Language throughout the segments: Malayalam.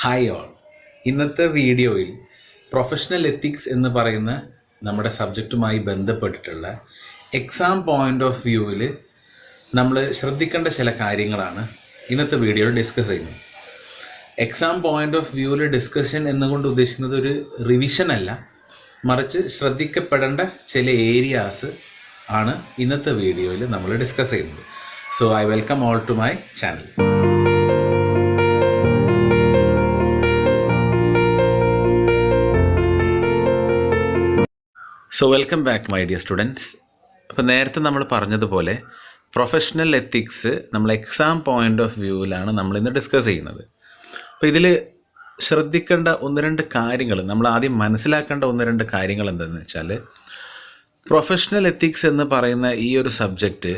Hi all. ഇന്നത്തെ വീഡിയോയിൽ പ്രൊഫഷണൽ എത്തിക്സ് എന്ന് പറയുന്ന നമ്മുടെ സബ്ജക്റ്റുമായി ബന്ധപ്പെട്ടിട്ടുള്ള എക്സാം പോയിൻ്റ് ഓഫ് വ്യൂവിൽ നമ്മൾ ശ്രദ്ധിക്കേണ്ട ചില കാര്യങ്ങളാണ് ഇന്നത്തെ വീഡിയോയിൽ ഡിസ്കസ് ചെയ്യുന്നത്. എക്സാം പോയിൻ്റ് ഓഫ് വ്യൂവിൽ ഡിസ്കഷൻ എന്നുകൊണ്ട് ഉദ്ദേശിക്കുന്നത് ഒരു റിവിഷൻ അല്ല, മറിച്ച് ശ്രദ്ധിക്കപ്പെടേണ്ട ചില ഏരിയാസ് ആണ് ഇന്നത്തെ വീഡിയോയിൽ നമ്മൾ ഡിസ്കസ് ചെയ്യുന്നത്. So I welcome all to my channel. So welcome back my dear students. അപ്പോൾ നേരത്തെ നമ്മൾ പറഞ്ഞതുപോലെ പ്രൊഫഷണൽ എത്തിക്സ് നമ്മൾ എക്സാം പോയിൻ്റ് ഓഫ് വ്യൂവിലാണ് നമ്മളിന്ന് ഡിസ്കസ് ചെയ്യുന്നത്. അപ്പോൾ ഇതിൽ ശ്രദ്ധിക്കേണ്ട ഒന്ന് രണ്ട് കാര്യങ്ങൾ, നമ്മൾ ആദ്യം മനസ്സിലാക്കേണ്ട ഒന്ന് രണ്ട് കാര്യങ്ങൾ എന്താണെന്ന് വെച്ചാൽ, പ്രൊഫഷണൽ എത്തിക്സ് എന്ന് പറയുന്ന ഈ ഒരു സബ്ജക്റ്റ്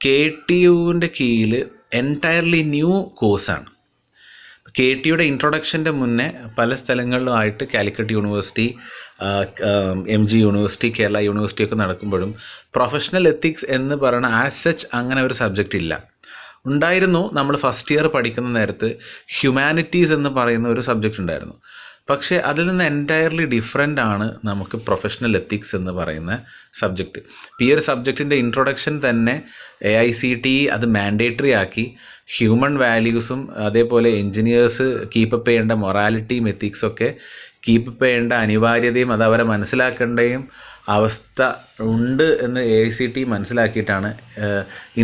KTUവിൻ്റെ കീഴിൽ എൻറ്റയർലി ന്യൂ കോഴ്സാണ്. KTUയുടെ ഇൻട്രൊഡക്ഷൻ്റെ മുന്നേ പല സ്ഥലങ്ങളിലുമായിട്ട് Calicut university, MG university, Kerala university ഒക്കെ നടക്കുമ്പോഴും പ്രൊഫഷണൽ എത്തിക്സ് എന്ന് പറയുന്ന ആസ് സച്ച് അങ്ങനെ ഒരു സബ്ജക്റ്റ് ഇല്ല. ഉണ്ടായിരുന്നു. നമ്മൾ ഫസ്റ്റ് ഇയർ പഠിക്കുന്ന നേരത്ത് ഹ്യൂമാനിറ്റീസ് എന്ന് പറയുന്ന ഒരു സബ്ജക്റ്റ് ഉണ്ടായിരുന്നു. പക്ഷേ അതിൽ നിന്ന് എൻറ്റയർലി ഡിഫറെൻ്റ് ആണ് നമുക്ക് പ്രൊഫഷണൽ എത്തിക്സ് എന്ന് പറയുന്ന സബ്ജക്റ്റ്. ഈ ഒരു സബ്ജക്റ്റിൻ്റെ ഇൻട്രൊഡക്ഷൻ തന്നെ AICTE അത് മാൻഡേറ്ററി ആക്കി. ഹ്യൂമൻ വാല്യൂസും അതേപോലെ എൻജിനീയേഴ്സ് കീപ്പപ്പ് ചെയ്യേണ്ട മൊറാലിറ്റിയും എത്തിക്സൊക്കെ കീപ്പപ്പ് ചെയ്യേണ്ട അനിവാര്യതയും അത് അവരെ മനസ്സിലാക്കേണ്ടയും അവസ്ഥ ഉണ്ട് എന്ന് AICTE മനസ്സിലാക്കിയിട്ടാണ്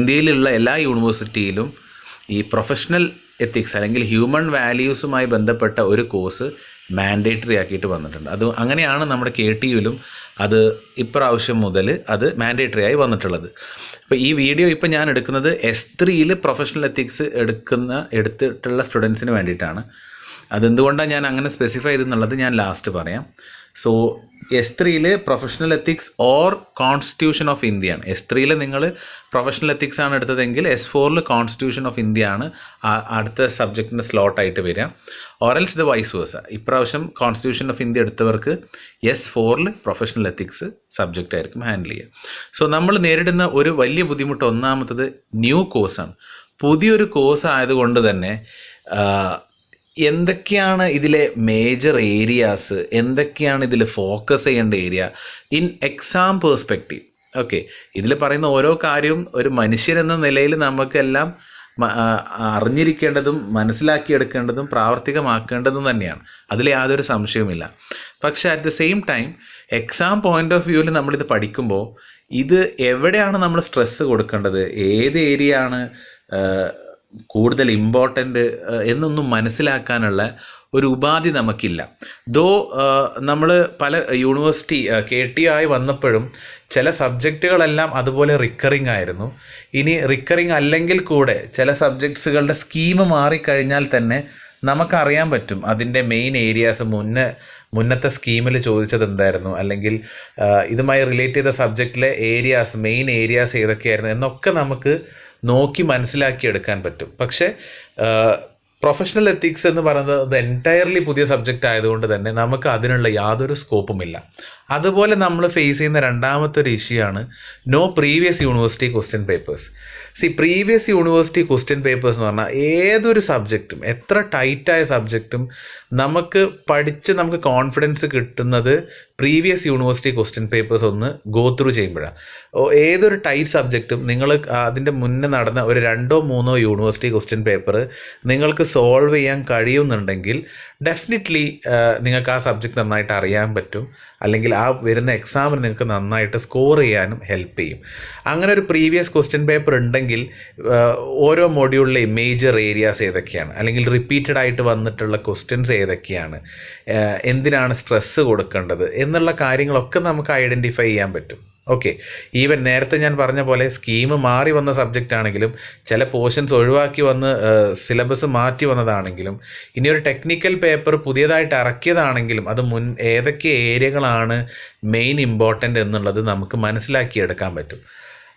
ഇന്ത്യയിലുള്ള എല്ലാ യൂണിവേഴ്സിറ്റിയിലും ഈ പ്രൊഫഷണൽ എത്തിക്സ് അല്ലെങ്കിൽ ഹ്യൂമൻ വാല്യൂസുമായി ബന്ധപ്പെട്ട ഒരു കോഴ്സ് മാൻഡേറ്ററി ആക്കിയിട്ട് വന്നിട്ടുണ്ട്. അത് അങ്ങനെയാണ് നമ്മുടെ KTUവിലും അത് ഇപ്രാവശ്യം മുതൽ അത് മാൻഡേറ്ററി ആയി വന്നിട്ടുള്ളത്. അപ്പോൾ ഈ വീഡിയോ ഇപ്പോൾ ഞാൻ എടുക്കുന്നത് S3യിൽ പ്രൊഫഷണൽ എത്തിക്സ് എടുത്തിട്ടുള്ള സ്റ്റുഡൻസിന് വേണ്ടിയിട്ടാണ്. അതെന്തുകൊണ്ടാണ് ഞാൻ അങ്ങനെ സ്പെസിഫൈ ചെയ്തെന്നുള്ളത് ഞാൻ ലാസ്റ്റ് പറയാം. സോ S3യിൽ professional ethics or constitution of India ആണ്. S3യിൽ നിങ്ങൾ പ്രൊഫഷണൽ എത്തിക്സ് ആണ് എടുത്തതെങ്കിൽ S4ൽ കോൺസ്റ്റിറ്റ്യൂഷൻ ഓഫ് ഇന്ത്യ ആണ് അടുത്ത സബ്ജക്റ്റിൻ്റെ സ്ലോട്ടായിട്ട് വരിക. Or else the vice versa. ഇപ്രാവശ്യം കോൺസ്റ്റിറ്റ്യൂഷൻ ഓഫ് ഇന്ത്യ എടുത്തവർക്ക് S4ൽ പ്രൊഫഷണൽ എത്തിക്സ് സബ്ജക്റ്റ് ആയിരിക്കും ഹാൻഡിൽ ചെയ്യുക. സോ നമ്മൾ നേരിടുന്ന ഒരു വലിയ ബുദ്ധിമുട്ട് ഒന്നാമത്തത് ന്യൂ കോഴ്സാണ്. പുതിയൊരു കോഴ്സ് ആയതുകൊണ്ട് തന്നെ എന്തൊക്കെയാണ് ഇതിലെ മേജർ ഏരിയാസ്, എന്തൊക്കെയാണ് ഇതിൽ ഫോക്കസ് ചെയ്യേണ്ട area in exam perspective. Okay, ഇതിൽ പറയുന്ന ഓരോ കാര്യവും ഒരു മനുഷ്യരെന്ന നിലയിൽ നമുക്കെല്ലാം അറിഞ്ഞിരിക്കേണ്ടതും മനസ്സിലാക്കിയെടുക്കേണ്ടതും പ്രാവർത്തികമാക്കേണ്ടതും തന്നെയാണ്. അതിൽ യാതൊരു സംശയവുമില്ല. പക്ഷേ at the same time exam point of വ്യൂവിൽ നമ്മളിത് പഠിക്കുമ്പോൾ ഇത് എവിടെയാണ് നമ്മൾ സ്ട്രെസ്സ് കൊടുക്കേണ്ടത്, ഏത് ഏരിയ ആണ് കൂടുതൽ ഇമ്പോർട്ടൻ്റ് എന്നൊന്നും മനസ്സിലാക്കാനുള്ള ഒരു ഉപാധി നമുക്കില്ല. നമ്മൾ പല യൂണിവേഴ്സിറ്റി KTU ആയി വന്നപ്പോഴും ചില സബ്ജക്റ്റുകളെല്ലാം അതുപോലെ റിക്കറിങ് ആയിരുന്നു. ഇനി റിക്കറിങ് അല്ലെങ്കിൽ കൂടെ ചില സബ്ജക്ട്സുകളുടെ സ്കീം മാറിക്കഴിഞ്ഞാൽ തന്നെ നമുക്കറിയാൻ പറ്റും അതിൻ്റെ മെയിൻ ഏരിയാസ് മുന്നത്തെ സ്കീമിൽ ചോദിച്ചത് എന്തായിരുന്നു, അല്ലെങ്കിൽ ഇതുമായി റിലേറ്റ് ചെയ്ത സബ്ജക്റ്റിലെ ഏരിയാസ്, മെയിൻ ഏരിയാസ് ഏതൊക്കെയായിരുന്നു എന്നൊക്കെ നമുക്ക് നോക്കി മനസ്സിലാക്കിയെടുക്കാൻ പറ്റും. പക്ഷേ പ്രൊഫഷണൽ എത്തിക്സ് എന്ന് പറയുന്നത് എൻറ്റയർലി പുതിയ സബ്ജക്റ്റ് ആയതുകൊണ്ട് തന്നെ നമുക്ക് അതിനുള്ള യാതൊരു സ്കോപ്പുമില്ല. അതുപോലെ നമ്മൾ ഫേസ് ചെയ്യുന്ന രണ്ടാമത്തെ ഒരു ഇഷ്യൂ ആണ് no previous university question papers. Previous university question papers എന്ന് പറഞ്ഞാൽ ഏതൊരു സബ്ജക്റ്റും, എത്ര ടൈറ്റായ സബ്ജക്റ്റും നമുക്ക് കോൺഫിഡൻസ് കിട്ടുന്നത് പ്രീവിയസ് യൂണിവേഴ്സിറ്റി ക്വസ്റ്റ്യൻ പേപ്പേഴ്സ് ഒന്ന് ഗോ ത്രൂ ചെയ്യുമ്പോഴാണ്. ഏതൊരു ടൈറ്റ് സബ്ജക്റ്റും നിങ്ങൾ അതിൻ്റെ മുന്നേ നടന്ന ഒരു 2-3 യൂണിവേഴ്സിറ്റി ക്വസ്റ്റ്യൻ പേപ്പർ നിങ്ങൾക്ക് സോൾവ് ചെയ്യാൻ കഴിയുന്നുണ്ടെങ്കിൽ ഡെഫിനറ്റ്ലി നിങ്ങൾക്ക് ആ സബ്ജക്റ്റ് നന്നായിട്ട് അറിയാൻ പറ്റും, അല്ലെങ്കിൽ ആ വരുന്ന എക്സാമിന് നിങ്ങൾക്ക് നന്നായിട്ട് സ്കോർ ചെയ്യാനും ഹെൽപ്പ് ചെയ്യും. അങ്ങനെ ഒരു പ്രീവിയസ് ക്വസ്റ്റ്യൻ പേപ്പർ ഉണ്ടെങ്കിൽ ഓരോ മൊഡ്യൂളിലെ മേജർ ഏരിയാസ് ഏതൊക്കെയാണ്, അല്ലെങ്കിൽ റിപ്പീറ്റഡ് ആയിട്ട് വന്നിട്ടുള്ള ക്വസ്റ്റ്യൻസ് ഏതൊക്കെയാണ്, എന്തിനാണ് സ്ട്രെസ്സ് കൊടുക്കേണ്ടത് എന്നുള്ള കാര്യങ്ങളൊക്കെ നമുക്ക് ഐഡൻറ്റിഫൈ ചെയ്യാൻ പറ്റും. ഓക്കെ, ഈവൻ നേരത്തെ ഞാൻ പറഞ്ഞ പോലെ സ്കീം മാറി വന്ന സബ്ജക്റ്റ് ആണെങ്കിലും, ചില പോർഷൻസ് ഒഴിവാക്കി വന്ന് സിലബസ് മാറ്റി വന്നതാണെങ്കിലും, ഇനി ഒരു ടെക്നിക്കൽ പേപ്പർ പുതിയതായിട്ട് ഇറക്കിയതാണെങ്കിലും അത് ഏതൊക്കെ ഏരിയകളാണ് മെയിൻ ഇമ്പോർട്ടൻ്റ് എന്നുള്ളത് നമുക്ക് മനസ്സിലാക്കിയെടുക്കാൻ പറ്റും.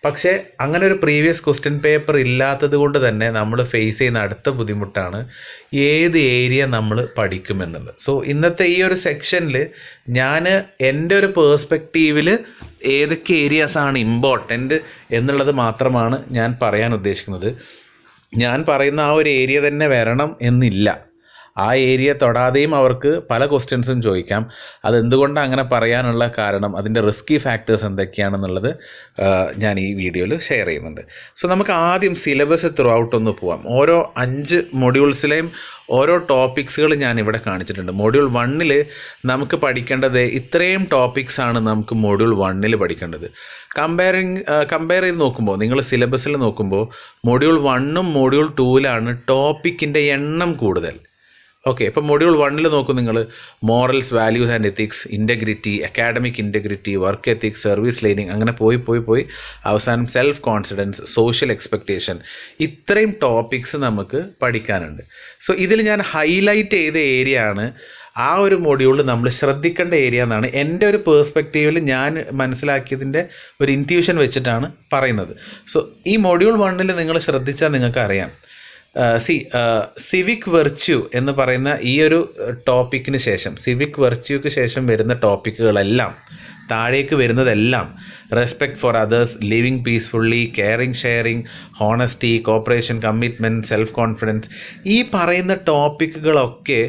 പക്ഷേ അങ്ങനെ ഒരു പ്രീവിയസ് ക്വസ്റ്റ്യൻ പേപ്പർ ഇല്ലാത്തത് കൊണ്ട് തന്നെ നമ്മൾ ഫേസ് ചെയ്യുന്ന അടുത്ത ബുദ്ധിമുട്ടാണ് ഏത് ഏരിയ നമ്മൾ പഠിക്കുമെന്നുള്ളത്. സോ ഇന്നത്തെ ഈ ഒരു സെക്ഷനിൽ ഞാൻ എൻ്റെ ഒരു പേഴ്സ്പെക്റ്റീവിൽ ഏതൊക്കെ ഏരിയാസാണ് ഇമ്പോർട്ടൻ്റ് എന്നുള്ളത് മാത്രമാണ് ഞാൻ പറയാൻ ഉദ്ദേശിക്കുന്നത്. ഞാൻ പറയുന്ന ആ ഒരു ഏരിയ തന്നെ വരണം എന്നില്ല. ആ ഏരിയ തൊടാതെയും അവർക്ക് പല ക്വസ്റ്റ്യൻസും ചോദിക്കാം. അതെന്തുകൊണ്ടാണ് അങ്ങനെ പറയാനുള്ള കാരണം, അതിൻ്റെ റിസ്കി ഫാക്ടേഴ്സ് എന്തൊക്കെയാണെന്നുള്ളത് ഞാൻ ഈ വീഡിയോയിൽ ഷെയർ ചെയ്യുന്നുണ്ട്. സോ നമുക്ക് ആദ്യം സിലബസ് ത്രൂ ഔട്ട് ഒന്ന് പോവാം. ഓരോ 5 മൊഡ്യൂൾസിലെയും ഓരോ ടോപ്പിക്സുകൾ ഞാൻ ഇവിടെ കാണിച്ചിട്ടുണ്ട്. മൊഡ്യൂൾ 1 നമുക്ക് പഠിക്കേണ്ടത് ഇത്രയും ടോപ്പിക്സാണ് നമുക്ക് മൊഡ്യൂൾ 1 പഠിക്കേണ്ടത്. കമ്പയർ ചെയ്ത് നോക്കുമ്പോൾ, നിങ്ങൾ സിലബസിൽ നോക്കുമ്പോൾ മൊഡ്യൂൾ 1ഉം മൊഡ്യൂൾ 2ലാണ് ടോപ്പിക്കിൻ്റെ എണ്ണം കൂടുതൽ. ഓക്കെ, ഇപ്പോൾ മൊഡ്യൂൾ 1 നോക്കും നിങ്ങൾ, morals, values and ethics, integrity, academic integrity, work ethics, service learning, അങ്ങനെ പോയി അവസാനം സെൽഫ് കോൺഫിഡൻസ്, സോഷ്യൽ എക്സ്പെക്റ്റേഷൻ, ഇത്രയും ടോപ്പിക്സ് നമുക്ക് പഠിക്കാനുണ്ട്. സോ ഇതിൽ ഞാൻ ഹൈലൈറ്റ് ചെയ്ത ഏരിയ ആണ് ആ ഒരു മൊഡ്യൂളിൽ നമ്മൾ ശ്രദ്ധിക്കേണ്ട ഏരിയ എന്നാണ് എൻ്റെ ഒരു പേഴ്സ്പെക്റ്റീവിൽ ഞാൻ മനസ്സിലാക്കിയതിൻ്റെ ഒരു ഇൻറ്റ്യൂഷൻ വെച്ചിട്ടാണ് പറയുന്നത്. സോ ഈ മൊഡ്യൂൾ 1 നിങ്ങൾ ശ്രദ്ധിച്ചാൽ നിങ്ങൾക്കറിയാം, സിവിക് വെർച്യൂ എന്ന് പറയുന്ന ഈ ഒരു ടോപ്പിക്കിന് ശേഷം, സിവിക് വെർച്യൂക്ക് ശേഷം വരുന്ന ടോപ്പിക്കുകളെല്ലാം, താഴേക്ക് വരുന്നതെല്ലാം respect for others, living peacefully, caring, sharing, honesty, cooperation, commitment, self confidence, ഈ പറയുന്ന ടോപ്പിക്കുകളൊക്കെ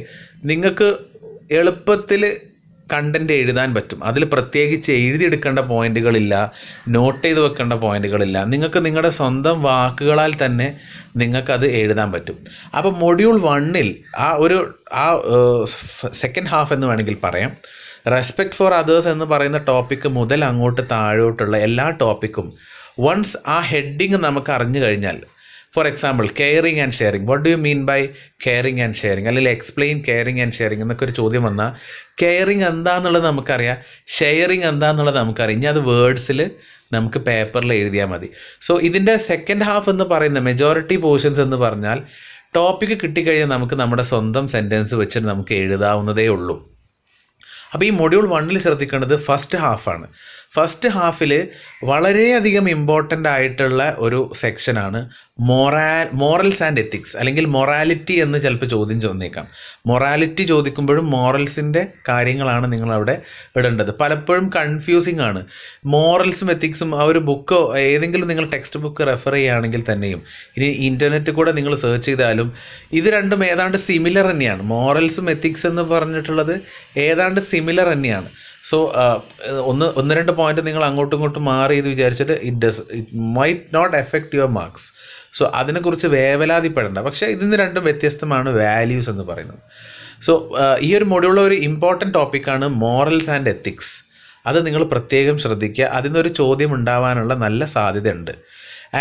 നിങ്ങൾക്ക് എളുപ്പത്തിൽ കണ്ടൻറ്റ് എഴുതാൻ പറ്റും. അതിൽ പ്രത്യേകിച്ച് എഴുതിയെടുക്കേണ്ട പോയിന്റുകളില്ല, നോട്ട് ചെയ്ത് വെക്കേണ്ട പോയിന്റുകളില്ല. നിങ്ങൾക്ക് നിങ്ങളുടെ സ്വന്തം വാക്കുകളാൽ തന്നെ നിങ്ങൾക്കത് എഴുതാൻ പറ്റും. അപ്പോൾ മൊഡ്യൂൾ 1 ആ സെക്കൻഡ് ഹാഫ് എന്ന് വേണമെങ്കിൽ പറയാം, റെസ്പെക്ട് ഫോർ അതേഴ്സ് എന്ന് പറയുന്ന ടോപ്പിക്ക് മുതൽ അങ്ങോട്ട് താഴോട്ടുള്ള എല്ലാ ടോപ്പിക്കും വൺസ് ആ ഹെഡിങ് നമുക്ക് അറിഞ്ഞു കഴിഞ്ഞാൽ, for example caring and sharing, what do you mean by caring and sharing, അല്ലെങ്കിൽ എക്സ്പ്ലെയിൻ കെയറിങ് ആൻഡ് ഷെയറിങ് എന്നൊക്കെ ഒരു ചോദ്യം വന്നാൽ കെയറിങ് എന്താണെന്നുള്ളത് നമുക്കറിയാം, ഷെയറിങ് എന്താണെന്നുള്ളത് നമുക്കറിയാം. ഇനി അത് വേർഡ്സിൽ നമുക്ക് പേപ്പറിൽ എഴുതിയാൽ മതി. സോ ഇതിൻ്റെ സെക്കൻഡ് ഹാഫ് എന്ന് പറയുന്ന മെജോറിറ്റി പോർഷൻസ് എന്ന് പറഞ്ഞാൽ ടോപ്പിക്ക് കിട്ടിക്കഴിഞ്ഞാൽ നമുക്ക് നമ്മുടെ സ്വന്തം സെൻറ്റൻസ് വെച്ചിട്ട് നമുക്ക് എഴുതാവുന്നതേ ഉള്ളൂ. അപ്പോൾ ഈ മൊഡ്യൂൾ 1 ശ്രദ്ധിക്കേണ്ടത് ഫസ്റ്റ് ഹാഫാണ്. ഫസ്റ്റ് ഹാഫിൽ വളരെയധികം ഇമ്പോർട്ടൻ്റ് ആയിട്ടുള്ള ഒരു സെക്ഷനാണ് മോറൽസ് ആൻഡ് എത്തിക്സ്, അല്ലെങ്കിൽ മൊറാലിറ്റി എന്ന് ചിലപ്പോൾ ചോദ്യം ചോദിക്കാം. മൊറാലിറ്റി ചോദിക്കുമ്പോഴും മോറൽസിൻ്റെ കാര്യങ്ങളാണ് നിങ്ങളവിടെ ഇടേണ്ടത്. പലപ്പോഴും കൺഫ്യൂസിങ് ആണ് മോറൽസും എത്തിക്സും. ആ ഒരു ബുക്കോ ഏതെങ്കിലും നിങ്ങൾ ടെക്സ്റ്റ് ബുക്ക് റെഫർ ചെയ്യുകയാണെങ്കിൽ തന്നെയും, ഇനി ഇൻ്റർനെറ്റ് കൂടെ നിങ്ങൾ സെർച്ച് ചെയ്താലും ഇത് രണ്ടും ഏതാണ്ട് സിമിലർ തന്നെയാണ്. മോറൽസും എത്തിക്സ് എന്ന് പറഞ്ഞിട്ടുള്ളത് ഏതാണ്ട് സിമിലർ തന്നെയാണ്. സോ ഒന്ന് രണ്ട് പോയിന്റ് നിങ്ങൾ അങ്ങോട്ടും ഇങ്ങോട്ടും മാറി എന്ന് വിചാരിച്ചിട്ട് it might not affect your marks. So അതിനെക്കുറിച്ച് വേവലാതിപ്പെടേണ്ട. പക്ഷേ ഇതിന് രണ്ടും വ്യത്യസ്തമാണ് വാല്യൂസ് എന്ന് പറയുന്നത്. സോ ഈ ഒരു മൊഡ്യൂളിലെ ഒരു ഇമ്പോർട്ടൻറ്റ് ടോപ്പിക്കാണ് മോറൽസ് ആൻഡ് എത്തിക്സ്. അത് നിങ്ങൾ പ്രത്യേകം ശ്രദ്ധിക്കുക, അതിനൊരു ചോദ്യം ഉണ്ടാവാനുള്ള നല്ല സാധ്യതയുണ്ട്.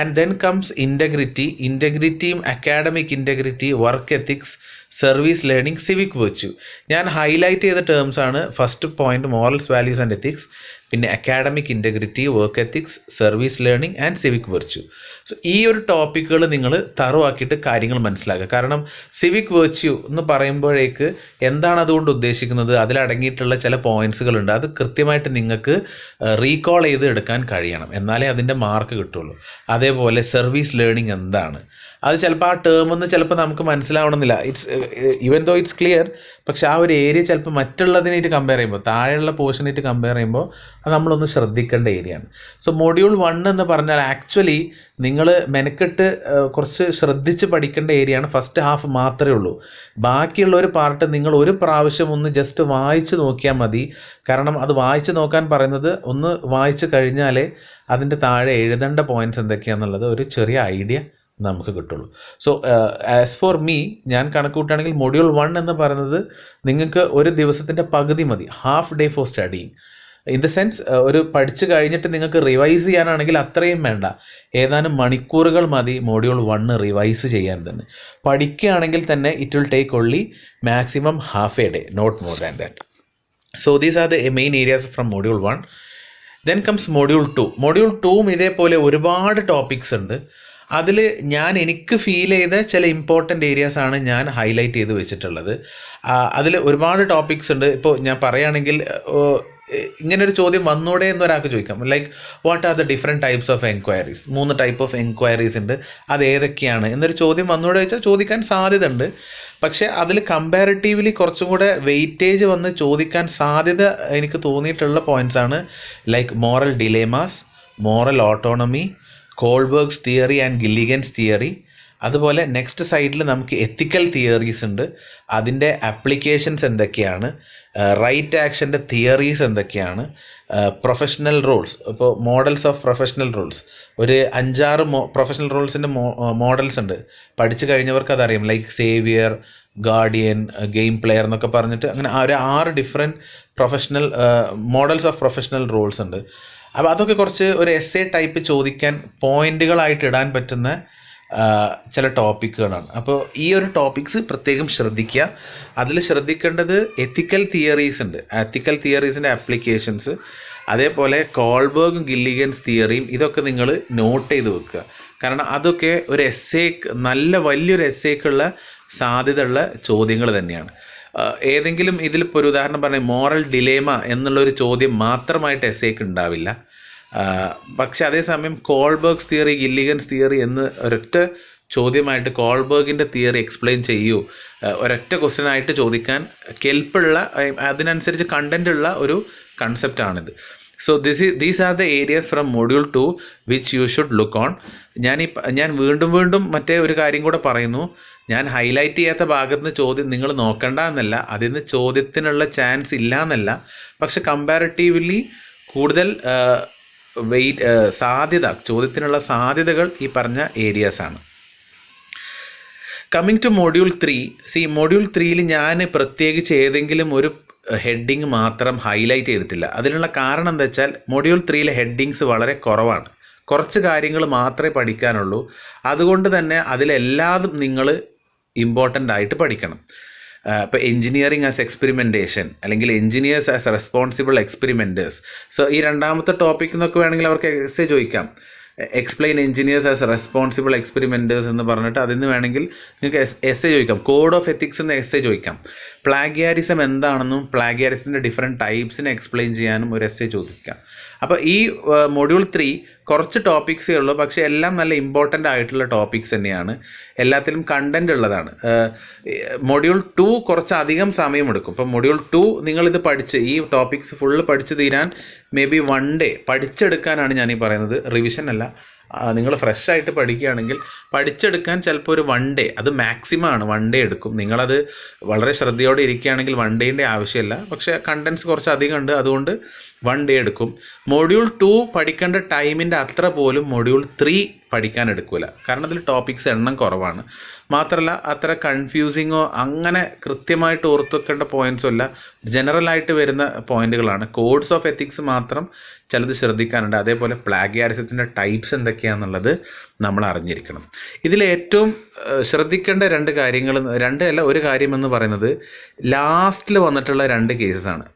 ആൻഡ് ദെൻ കംസ് ഇൻറ്റഗ്രിറ്റിയും academic integrity, work ethics, service learning, civic virtue. ഞാൻ ഹൈലൈറ്റ് ചെയ്ത ടേംസ് ആണ് first point morals, values and ethics, പിന്നെ academic integrity, work ethics, service learning and civic virtue. So ഈ ഒരു ടോപ്പിക്കുകൾ നിങ്ങൾ തറവാക്കിയിട്ട് കാര്യങ്ങൾ മനസ്സിലാക്കുക. കാരണം സിവിക് വെർച്യൂ എന്ന് പറയുമ്പോഴേക്ക് എന്താണ് അതുകൊണ്ട് ഉദ്ദേശിക്കുന്നത്, അതിലടങ്ങിയിട്ടുള്ള ചില പോയിൻറ്റ്സുകളുണ്ട്. അത് കൃത്യമായിട്ട് നിങ്ങൾക്ക് റീകോൾ ചെയ്ത് എടുക്കാൻ കഴിയണം, എന്നാലേ അതിൻ്റെ മാർക്ക് കിട്ടുള്ളൂ. അതേപോലെ സർവീസ് ലേണിംഗ് എന്താണ്, അത് ചിലപ്പോൾ ആ ടേമൊന്നും ചിലപ്പോൾ നമുക്ക് മനസ്സിലാവണമെന്നില്ല. ഈവൻ ദോ ഇറ്റ്സ് ക്ലിയർ, പക്ഷെ ആ ഒരു ഏരിയ ചിലപ്പോൾ മറ്റുള്ളതിനായിട്ട് കമ്പയർ ചെയ്യുമ്പോൾ, താഴെയുള്ള പോർഷനായിട്ട് കമ്പയർ ചെയ്യുമ്പോൾ അത് നമ്മളൊന്ന് ശ്രദ്ധിക്കേണ്ട ഏരിയയാണ്. സോ മൊഡ്യൂൾ 1 എന്ന് പറഞ്ഞാൽ ആക്ച്വലി നിങ്ങൾ മെനക്കെട്ട് കുറച്ച് ശ്രദ്ധിച്ച് പഠിക്കേണ്ട ഏരിയയാണ്. ഫസ്റ്റ് ഹാഫ് മാത്രമേ ഉള്ളൂ. ബാക്കിയുള്ള ഒരു പാർട്ട് നിങ്ങൾ ഒരു പ്രാവശ്യം ഒന്ന് ജസ്റ്റ് വായിച്ച് നോക്കിയാൽ മതി. കാരണം അത് വായിച്ച് നോക്കാൻ പറയുന്നത്, ഒന്ന് വായിച്ച് കഴിഞ്ഞാലേ അതിൻ്റെ താഴെ എഴുതേണ്ട പോയിൻറ്റ്സ് എന്തൊക്കെയാണെന്നുള്ളത് ഒരു ചെറിയ ഐഡിയ നമുക്ക് കിട്ടുള്ളൂ. സോ ആസ് ഫോർ മീ, ഞാൻ കണക്ക് കൂട്ടുകയാണെങ്കിൽ മൊഡ്യൂൾ 1 എന്ന് പറയുന്നത് നിങ്ങൾക്ക് ഒരു ദിവസത്തിൻ്റെ പകുതി മതി, half day for studying. In the sense ഒരു പഠിച്ചു കഴിഞ്ഞിട്ട് നിങ്ങൾക്ക് റിവൈസ് ചെയ്യാനാണെങ്കിൽ അത്രയും വേണ്ട, ഏതാനും മണിക്കൂറുകൾ മതി മൊഡ്യൂൾ 1 റിവൈസ് ചെയ്യാൻ തന്നെ. പഠിക്കുകയാണെങ്കിൽ തന്നെ it will take only maximum half a day, not more than that. So these are the main areas from module 1. Then comes module 2. Module 2 ഇതേപോലെ ഒരുപാട് ടോപ്പിക്സ് ഉണ്ട്. അതിൽ എനിക്ക് ഫീൽ ചെയ്ത ചില ഇമ്പോർട്ടൻ്റ് ഏരിയാസാണ് ഞാൻ ഹൈലൈറ്റ് ചെയ്ത് വെച്ചിട്ടുള്ളത്. അതിൽ ഒരുപാട് ടോപ്പിക്സ് ഉണ്ട്. ഇപ്പോൾ ഞാൻ പറയുകയാണെങ്കിൽ ഇങ്ങനൊരു ചോദ്യം വന്നൂടെ എന്നൊരാൾക്ക് ചോദിക്കാം, like what are the different types of enquiries. 3 type of enquiries ഉണ്ട്, അത് ഏതൊക്കെയാണ് എന്നൊരു ചോദ്യം വന്നൂടെ വെച്ചാൽ ചോദിക്കാൻ സാധ്യത ഉണ്ട്. പക്ഷേ അതിൽ കമ്പാരിറ്റീവ്ലി കുറച്ചും കൂടെ വെയിറ്റേജ് വന്ന് ചോദിക്കാൻ സാധ്യത എനിക്ക് തോന്നിയിട്ടുള്ള പോയിൻറ്റ്സാണ് like moral dilemmas, moral autonomy, Kohlberg's theory and Gilligan's theory, അതുപോലെ നെക്സ്റ്റ് സൈഡിൽ നമുക്ക് എത്തിക്കൽ തിയറീസ് ഉണ്ട്, അതിൻ്റെ ആപ്ലിക്കേഷൻസ് എന്തൊക്കെയാണ്, റൈറ്റ് ആക്ഷൻ്റെ തിയറീസ് എന്തൊക്കെയാണ്, പ്രൊഫഷണൽ റോൾസ്, ഇപ്പോൾ മോഡൽസ് ഓഫ് പ്രൊഫഷണൽ റോൾസ് ഒരു 5-6 പ്രൊഫഷണൽ റോൾസിൻ്റെ മോഡൽസ് ഉണ്ട്, പഠിച്ചു കഴിഞ്ഞവർക്ക് അതറിയാം. Like saviour, guardian, game player എന്നൊക്കെ പറഞ്ഞിട്ട് അങ്ങനെ ഒരു 6 different professional models of professional roles ഉണ്ട്. അപ്പോൾ അതൊക്കെ കുറച്ച് ഒരു എസ്സേ ടൈപ്പ് ചോദിക്കാൻ പോയിന്റുകളായിട്ട് ഇടാൻ പറ്റുന്ന ചില ടോപ്പിക്കുകളാണ്. അപ്പോൾ ഈ ഒരു ടോപ്പിക്സ് പ്രത്യേകം ശ്രദ്ധിക്കുക. അതിൽ ശ്രദ്ധിക്കേണ്ടത് എത്തിക്കൽ തിയറീസ് ഉണ്ട്, എത്തിക്കൽ തിയറീസിൻ്റെ ആപ്ലിക്കേഷൻസ്, അതേപോലെ കോൾബർഗും ഗില്ലിഗൻസ് തിയറിയും, ഇതൊക്കെ നിങ്ങൾ നോട്ട് ചെയ്ത് വെക്കുക. കാരണം അതൊക്കെ ഒരു എസ്സേക്ക്, നല്ല വലിയൊരു എസ്സേക്കുള്ള സാധ്യതയുള്ള ചോദ്യങ്ങൾ തന്നെയാണ്. ഏതെങ്കിലും ഇതിലിപ്പോൾ ഒരു ഉദാഹരണം പറഞ്ഞാൽ മോറൽ ഡിലേമ എന്നുള്ളൊരു ചോദ്യം മാത്രമായിട്ട് എസ്സേക്ക് ഉണ്ടാവില്ല. പക്ഷെ അതേസമയം കോൾബർഗ്സ് തിയറി, ഗില്ലിഗൻസ് തിയറി എന്ന് ഒരൊറ്റ ചോദ്യമായിട്ട് കോൾബർഗിൻ്റെ തിയറി എക്സ്പ്ലെയിൻ ചെയ്യൂ, ഒരൊറ്റ ക്വസ്റ്റ്യനായിട്ട് ചോദിക്കാൻ കെൽപ്പുള്ള, അതിനനുസരിച്ച് കണ്ടൻ്റ് ഉള്ള ഒരു കൺസെപ്റ്റാണിത്. So these are the areas from module 2 which you should look on. ഞാൻ വീണ്ടും മറ്റേ ഒരു കാര്യം കൂടെ പറയുന്നു. ഞാൻ ഹൈലൈറ്റ് ചെയ്യാത്ത ഭാഗത്ത് നിന്ന് ചോദ്യം നിങ്ങൾ നോക്കണ്ട എന്നല്ല, അതിൽ നിന്ന് ചോദ്യത്തിനുള്ള ചാൻസ് ഇല്ല എന്നല്ല, പക്ഷെ കമ്പാരിറ്റീവ്ലി കൂടുതൽ സാധ്യത, ചോദ്യത്തിനുള്ള സാധ്യതകൾ ഈ പറഞ്ഞ ഏരിയാസാണ്. Coming to module 3. മൊഡ്യൂൾ 3ൽ ഞാൻ പ്രത്യേകിച്ച് ഏതെങ്കിലും ഒരു ഹെഡിങ് മാത്രം ഹൈലൈറ്റ് ചെയ്തിട്ടില്ല. അതിനുള്ള കാരണം എന്താ വെച്ചാൽ മൊഡ്യൂൾ 3ലെ ഹെഡിങ്സ് വളരെ കുറവാണ്, കുറച്ച് കാര്യങ്ങൾ മാത്രമേ പഠിക്കാനുള്ളൂ. അതുകൊണ്ട് തന്നെ അതിലെല്ലാതും നിങ്ങൾ ഇമ്പോർട്ടൻ്റ് ആയിട്ട് പഠിക്കണം. ഇപ്പോൾ എൻജിനീയറിംഗ് ആസ് എക്സ്പെരിമെൻറ്റേഷൻ, അല്ലെങ്കിൽ engineers as responsible experimenters. So ഈ രണ്ടാമത്തെ ടോപ്പിക് എന്നൊക്കെ വേണമെങ്കിൽ അവർക്ക് എസ്സേ ചോദിക്കാം. Explain engineers as responsible experimenters എന്ന് പറഞ്ഞിട്ട് അതിന് വേണമെങ്കിൽ നിങ്ങൾക്ക് എസ്സേ ചോദിക്കാം. കോഡ് ഓഫ് എത്തിക്സ് എന്ന എസ്സേ ചോദിക്കാം. പ്ലാഗ്യാരിസം എന്താണെന്നും പ്ലാഗ്യാരിസത്തിൻ്റെ ഡിഫറെൻറ്റ് ടൈപ്സിനെ എക്സ്പ്ലെയിൻ ചെയ്യാനും ഒരു എസ്സേ ചോദിക്കാം. അപ്പോൾ ഈ മൊഡ്യൂൾ 3 കുറച്ച് ടോപ്പിക്സേ ഉള്ളൂ, പക്ഷേ എല്ലാം നല്ല ഇമ്പോർട്ടൻ്റ് ആയിട്ടുള്ള ടോപ്പിക്സ് തന്നെയാണ്, എല്ലാത്തിലും കണ്ടൻ്റ് ഉള്ളതാണ്. മൊഡ്യൂൾ 2 കുറച്ചധികം സമയമെടുക്കും. ഇപ്പോൾ മൊഡ്യൂൾ 2 നിങ്ങളിത് പഠിച്ച് ഈ ടോപ്പിക്സ് ഫുള്ള് പഠിച്ചു തീരാൻ മേ ബി 1 ഡേ പഠിച്ചെടുക്കാനാണ് ഞാനീ പറയുന്നത്, റിവിഷൻ അല്ല. നിങ്ങൾ ഫ്രഷ് ആയിട്ട് പഠിക്കുകയാണെങ്കിൽ പഠിച്ചെടുക്കാൻ ചിലപ്പോൾ ഒരു 1 ഡേ, അത് മാക്സിമം ആണ്, 1 ഡേ എടുക്കും. നിങ്ങളത് വളരെ ശ്രദ്ധയോടെ ഇരിക്കുകയാണെങ്കിൽ 1 ഡേൻ്റെ ആവശ്യമില്ല. പക്ഷേ കണ്ടൻസ് കുറച്ച് അധികം ഉണ്ട്, അതുകൊണ്ട് 1 ഡേ എടുക്കും. മൊഡ്യൂൾ 2 പഠിക്കേണ്ട ടൈമിൻ്റെ അത്ര പോലും മൊഡ്യൂൾ 3 പഠിക്കാൻ എടുക്കില്ല, കാരണം അതിൽ ടോപ്പിക്സ് എണ്ണം കുറവാണ്. മാത്രമല്ല അത്ര കൺഫ്യൂസിങ്ങോ അങ്ങനെ കൃത്യമായിട്ട് ഓർത്ത് വെക്കേണ്ട പോയിൻറ്റ്സോ അല്ല, ജനറലായിട്ട് വരുന്ന പോയിൻറ്റുകളാണ്. കോഡ്സ് ഓഫ് എത്തിക്സ് മാത്രം ചിലത് ശ്രദ്ധിക്കാനുണ്ട്. അതേപോലെ പ്ലാഗ്യാരിസത്തിൻ്റെ ടൈപ്സ് എന്തൊക്കെയാണെന്നുള്ളത് നമ്മൾ അറിഞ്ഞിരിക്കണം. ഇതിൽ ഏറ്റവും ശ്രദ്ധിക്കേണ്ട 2 കാര്യങ്ങൾ, 2 അല്ല, ഒരു കാര്യമെന്ന് പറയുന്നത് ലാസ്റ്റിൽ വന്നിട്ടുള്ള 2 കേസസാണ്.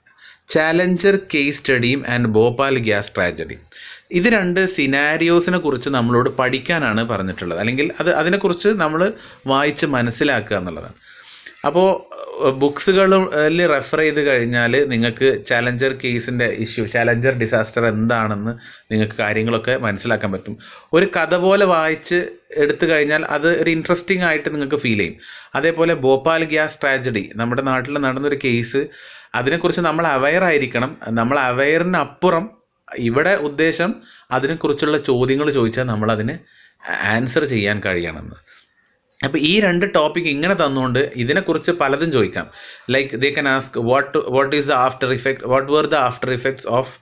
ചാലഞ്ചർ കേസ് സ്റ്റഡിയും ആൻഡ് ഭോപ്പാൽ ഗ്യാസ് ട്രാജഡി. ഇത് 2 സിനാരിയോസിനെ കുറിച്ച് നമ്മളോട് പഠിക്കാനാണ് പറഞ്ഞിട്ടുള്ളത്, അല്ലെങ്കിൽ അതിനെക്കുറിച്ച് നമ്മൾ വായിച്ച് മനസ്സിലാക്കുക എന്നുള്ളതാണ്. അപ്പോൾ ബുക്സുകളിൽ റെഫർ ചെയ്ത് കഴിഞ്ഞാൽ നിങ്ങൾക്ക് ചാലഞ്ചർ കേസിൻ്റെ ഇഷ്യൂ, ചാലഞ്ചർ ഡിസാസ്റ്റർ എന്താണെന്ന് നിങ്ങൾക്ക് കാര്യങ്ങളൊക്കെ മനസ്സിലാക്കാൻ പറ്റും. ഒരു കഥ പോലെ വായിച്ച് എടുത്തു കഴിഞ്ഞാൽ അത് ഒരു ഇൻട്രസ്റ്റിംഗ് ആയിട്ട് നിങ്ങൾക്ക് ഫീൽ ചെയ്യും. അതേപോലെ ഭോപ്പാൽ ഗ്യാസ് ട്രാജഡി, നമ്മുടെ നാട്ടിൽ നടന്നൊരു കേസ്, അതിനെക്കുറിച്ച് നമ്മൾ അവെയർ ആയിരിക്കണം. നമ്മൾ അവെയറിനപ്പുറം ഇവിടെ ഉദ്ദേശം അതിനെക്കുറിച്ചുള്ള ചോദ്യങ്ങൾ ചോദിച്ചാൽ നമ്മളതിന് ആൻസർ ചെയ്യാൻ കഴിയണമെന്ന്. അപ്പോൾ ഈ 2 ടോപ്പിക് ഇങ്ങനെ തന്നുകൊണ്ട് ഇതിനെക്കുറിച്ച് പലതും ചോദിക്കാം. Like they can ask what is the after effect, what were the after effects of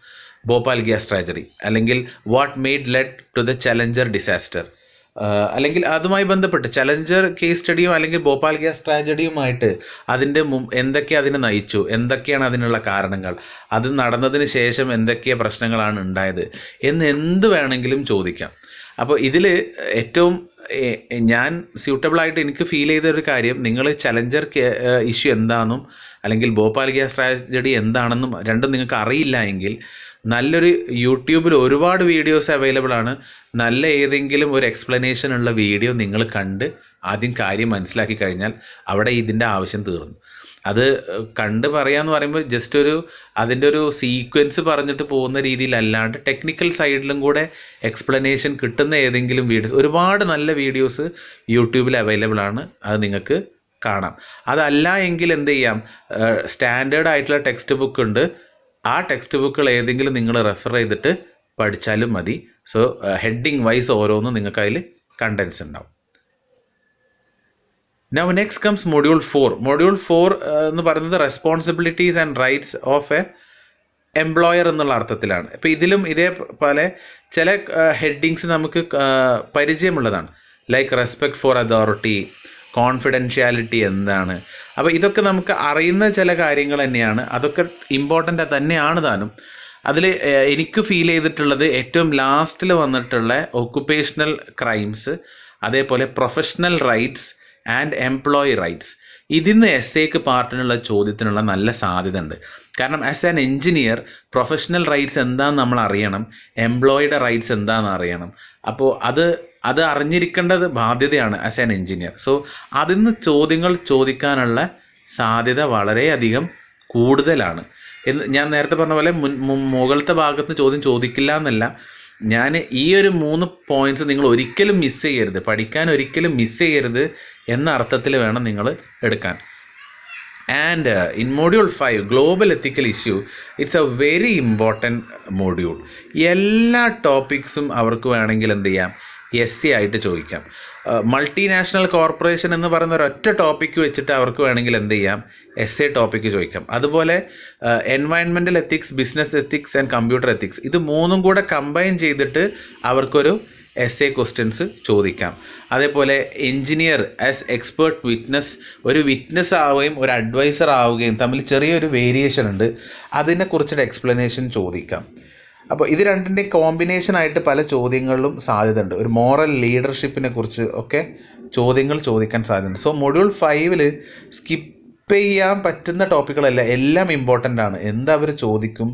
Bhopal gas tragedy, അല്ലെങ്കിൽ what made led to the Challenger disaster, അല്ലെങ്കിൽ അതുമായി ബന്ധപ്പെട്ട് ചലഞ്ചർ കേസ് സ്റ്റഡിയും അല്ലെങ്കിൽ ഭോപ്പാൽ ഗ്യാസ് ട്രാജഡിയുമായിട്ട് അതിൻ്റെ എന്തൊക്കെ അതിനെ നയിച്ചു, എന്തൊക്കെയാണ് അതിനുള്ള കാരണങ്ങൾ, അത് നടന്നതിന് ശേഷം എന്തൊക്കെ പ്രശ്നങ്ങളാണ് ഉണ്ടായത് എന്ന് എന്ത് വേണമെങ്കിലും ചോദിക്കാം. അപ്പോൾ ഇതിൽ ഏറ്റവും ഞാൻ സ്യൂട്ടബിളായിട്ട് എനിക്ക് ഫീൽ ചെയ്തൊരു കാര്യം, നിങ്ങൾ ചലഞ്ചർ ഇഷ്യൂ എന്താണെന്നും അല്ലെങ്കിൽ ഭോപ്പാൽ ഗ്യാസ് ട്രാജഡി എന്താണെന്നും രണ്ടും നിങ്ങൾക്ക് അറിയില്ല എങ്കിൽ നല്ലൊരു യൂട്യൂബിൽ ഒരുപാട് വീഡിയോസ് അവൈലബിൾ ആണ്. നല്ല ഏതെങ്കിലും ഒരു എക്സ്പ്ലനേഷൻ ഉള്ള വീഡിയോ നിങ്ങൾ കണ്ട് ആദ്യം കാര്യം മനസ്സിലാക്കി കഴിഞ്ഞാൽ അവിടെ ഇതിൻ്റെ ആവശ്യം തീർന്നു. അത് കണ്ട് പറയാമെന്ന് പറയുമ്പോൾ ജസ്റ്റ് അതിൻ്റെ ഒരു സീക്വൻസ് പറഞ്ഞിട്ട് പോകുന്ന രീതിയിലല്ലാണ്ട് ടെക്നിക്കൽ സൈഡിലും കൂടെ എക്സ്പ്ലനേഷൻ കിട്ടുന്ന ഏതെങ്കിലും വീഡിയോസ്, ഒരുപാട് നല്ല വീഡിയോസ് യൂട്യൂബിൽ അവൈലബിൾ ആണ്, അത് നിങ്ങൾക്ക് കാണാം. അതല്ല എങ്കിൽ എന്ത് ചെയ്യാം, സ്റ്റാൻഡേർഡ് ആയിട്ടുള്ള ടെക്സ്റ്റ് ബുക്ക് ഉണ്ട്, ആ ടെക്സ്റ്റ് ബുക്കുകൾ ഏതെങ്കിലും നിങ്ങൾ റെഫർ ചെയ്തിട്ട് പഠിച്ചാലും മതി. സോ ഹെഡിങ് വൈസ് ഓരോന്നും നിങ്ങൾക്ക് അതിൽ കണ്ടൻസ് ഉണ്ടാവും. Now next comes module 4. Module 4 എന്ന് പറയുന്നത് responsibilities and rights of a employer എന്നുള്ള അർത്ഥത്തിലാണ്. ഇപ്പോൾ ഇതിലും ഇതേപോലെ ചില ഹെഡിങ്സ് നമുക്ക് പരിചയമുള്ളതാണ്. Like respect for authority, confidentiality എന്താണ്. അപ്പോൾ ഇതൊക്കെ നമുക്ക് അറിയുന്ന ചില കാര്യങ്ങൾ തന്നെയാണ്. അതൊക്കെ ഇമ്പോർട്ടൻ്റ് തന്നെയാണ് താനും. അതിൽ എനിക്ക് ഫീൽ ചെയ്തിട്ടുള്ളത് ഏറ്റവും ലാസ്റ്റിൽ വന്നിട്ടുള്ള ഒക്കുപ്പേഷണൽ ക്രൈംസ്, അതേപോലെ professional rights and employee rights. ഇതിന്ന് എസ്സേക്ക് പാർട്ടിനുള്ള ചോദ്യത്തിനുള്ള നല്ല സാധ്യത ഉണ്ട്. കാരണം as an engineer professional rights എന്താണെന്ന് നമ്മൾ അറിയണം, എംപ്ലോയിയുടെ റൈറ്റ്സ് എന്താണെന്ന് അറിയണം. അപ്പോൾ അത് അറിഞ്ഞിരിക്കേണ്ടത് ബാധ്യതയാണ് ആസ് ആൻ എൻജിനീയർ. സോ അതിന്ന് ചോദ്യങ്ങൾ ചോദിക്കാനുള്ള സാധ്യത വളരെയധികം കൂടുതലാണ്. ഞാൻ നേരത്തെ പറഞ്ഞ പോലെ മുകളിലത്തെ ഭാഗത്ത് ചോദ്യം ചോദിക്കില്ല എന്നല്ല, ഞാൻ ഈ ഒരു 3 പോയിൻറ്റ്സ് നിങ്ങൾ ഒരിക്കലും മിസ് ചെയ്യരുത്, പഠിക്കാൻ ഒരിക്കലും മിസ് ചെയ്യരുത് എന്ന അർത്ഥത്തിൽ വേണം നിങ്ങൾ എടുക്കാൻ. And in module 5 global ethical issue, it's A very important module. എല്ലാ ടോപ്പിക്സും അവർക്ക് വേണമെങ്കിൽ എന്ത് ചെയ്യാം, എസ് ആയിട്ട് ചോദിക്കാം. മൾട്ടിനാഷണൽ കോർപ്പറേഷൻ എന്ന് പറയുന്ന ഒരൊറ്റ ടോപ്പിക്ക് വെച്ചിട്ട് അവർക്ക് വേണമെങ്കിൽ എന്ത് ചെയ്യാം, എസ് ടോപ്പിക്ക് ചോദിക്കാം. അതുപോലെ environmental ethics, business ethics and computer ethics, ഇത് 3ഉം കൂടെ കമ്പൈൻ ചെയ്തിട്ട് അവർക്കൊരു എസ് ക്വസ്റ്റ്യൻസ് ചോദിക്കാം. അതേപോലെ എൻജിനീയർ ആസ് എക്സ്പേർട്ട് വിറ്റ്നസ്, ഒരു വിറ്റ്നസ് ആവുകയും ഒരു അഡ്വൈസർ ആവുകയും തമ്മിൽ ചെറിയൊരു വേരിയേഷൻ ഉണ്ട്, അതിനെക്കുറിച്ചൊരു എക്സ്പ്ലനേഷൻ ചോദിക്കാം. അപ്പോൾ ഇത് രണ്ടിൻ്റെയും കോമ്പിനേഷനായിട്ട് പല ചോദ്യങ്ങളിലും സാധ്യതയുണ്ട്. ഒരു മോറൽ ലീഡർഷിപ്പിനെ കുറിച്ച് ഒക്കെ ചോദ്യങ്ങൾ ചോദിക്കാൻ സാധ്യതയുണ്ട്. സോ മൊഡ്യൂൾ 5 സ്കിപ്പ് ചെയ്യാൻ പറ്റുന്ന ടോപ്പിക്കുകളല്ല, എല്ലാം ഇമ്പോർട്ടൻ്റ് ആണ്. എന്താ അവർ ചോദിക്കും